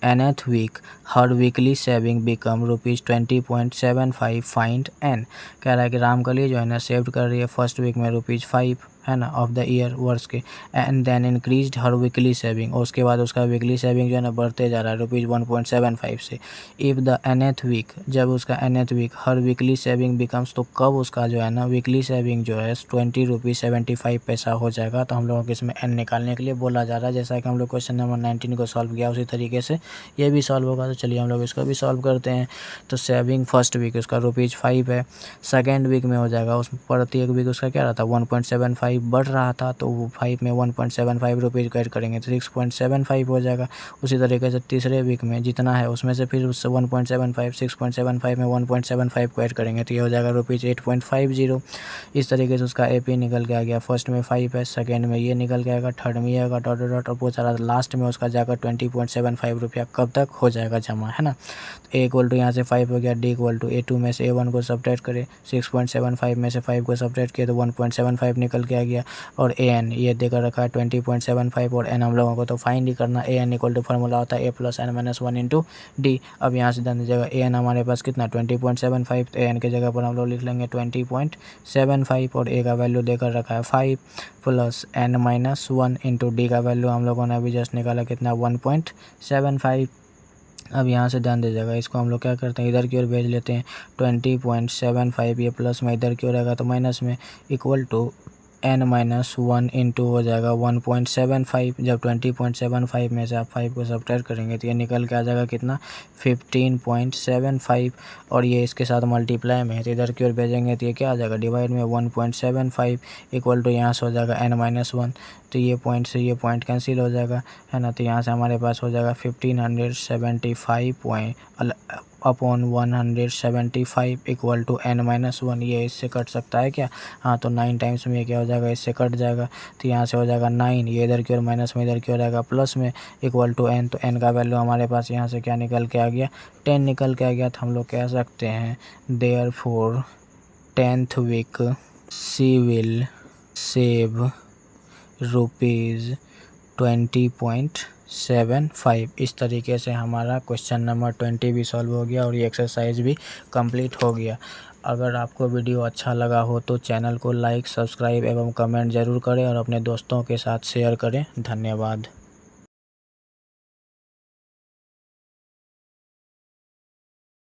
nth week her weekly saving become ₹20.75, find n। कह रहा है कि रामकली जो है ना सेव कर रही है फर्स्ट वीक में ₹5 है ना ऑफ द ईयर वर्ष के end then increased her weekly saving और उसके बाद उसका वीकली सेविंग जो है ना बढ़ते जा रहा है ₹1.75 से। इफ़ द nth वीक जब उसका nth वीक हर वीकली सेविंग बिकम्स तो कब उसका जो है ना वीकली सेविंग जो है ₹20.75 हो जाएगा। तो हम लोगों को इसमें n निकालने के लिए बोला जा रहा है जैसा कि हम लोग क्वेश्चन नंबर 19 को सॉल्व किया उसी तरीके से ये भी सॉल्व होगा। तो चलिए हम लोग इसको भी सॉल्व करते हैं। तो सेविंग फर्स्ट वीक उसका ₹5 है, सेकेंड वीक में हो जाएगा उस प्रत्येक वीक उसका क्या रहा था 1.75 बढ़ रहा था तो वो 5 में 1.75 रुपीज़ ऐड करेंगे तो 6.75 हो जाएगा। उसी तरीके से तीसरे वीक में जितना है उसमें से फिर उससे 1.75 6.75 में 1.75 को ऐड करेंगे तो ये हो जाएगा ₹8.50। इस तरीके से उसका एपी निकल के आ गया। फर्स्ट में 5 है, सेकेंड में ये निकल के आएगा, थर्ड में ये आएगा डॉट डॉट डॉट और पूछा रहा लास्ट में उसका जाकर ₹20.75 कब तक हो जाएगा जमा है ना। ए इक्वल टू यहाँ से 5 हो गया, डी इक्वल टू A2 में से A1 को सब्ट्रैक्ट करें 6.75 में से 5 को सब्ट्रैक्ट किया तो 1.75 निकल के आ गया और an ये देकर रखा है 20.75 और n हम लोगों को तो फाइंड ही करना। an इक्वल टू फार्मूला होता है a plus N minus 1 into D. अब यहाँ से जान दीजिएगा an हमारे पास कितना 20.75 तो an के जगह पर हम लोग लिख लेंगे 20.75 और a का वैल्यू देकर रखा है 5 plus n minus 1 into d का वैल्यू हम लोगों ने अभी जस्ट निकाला कितना 1.75। अब यहाँ से ध्यान दीजिएगा इसको हम लोग क्या करते हैं इधर की ओर भेज लेते हैं 20.75 ये प्लस में इधर की ओर आएगा तो माइनस में equal to n minus 1 into हो जाएगा 1.75। जब 20.75 में से आप 5 को सब्ट्रैक्ट करेंगे तो ये निकल के आ जाएगा कितना 15.75 और ये इसके साथ मल्टीप्लाई में है तो इधर की ओर भेजेंगे तो ये क्या आ जाएगा डिवाइड में 1.75 इक्वल टू यहाँ से हो जाएगा n माइनस 1 तो ये पॉइंट से ये पॉइंट कैंसिल हो जाएगा है ना। तो यहाँ से हमारे पास हो जाएगा 1575 upon 175 equal to n minus 1। ये इससे कट सकता है क्या, हाँ तो 9 टाइम्स में ये क्या हो जाएगा इससे कट जाएगा तो यहाँ से हो जाएगा 9 ये इधर की ओर माइनस में इधर की ओर आएगा प्लस में इक्वल टू n। तो n का वैल्यू हमारे पास यहाँ से क्या निकल के आ गया 10 निकल के आ गया। तो हम लोग कह सकते हैं therefore 10th week she will save ₹20.75। इस तरीके से हमारा क्वेश्चन नंबर 20 भी सॉल्व हो गया और ये एक्सरसाइज भी कंप्लीट हो गया। अगर आपको वीडियो अच्छा लगा हो तो चैनल को लाइक, सब्सक्राइब एवं कमेंट ज़रूर करें और अपने दोस्तों के साथ शेयर करें। धन्यवाद।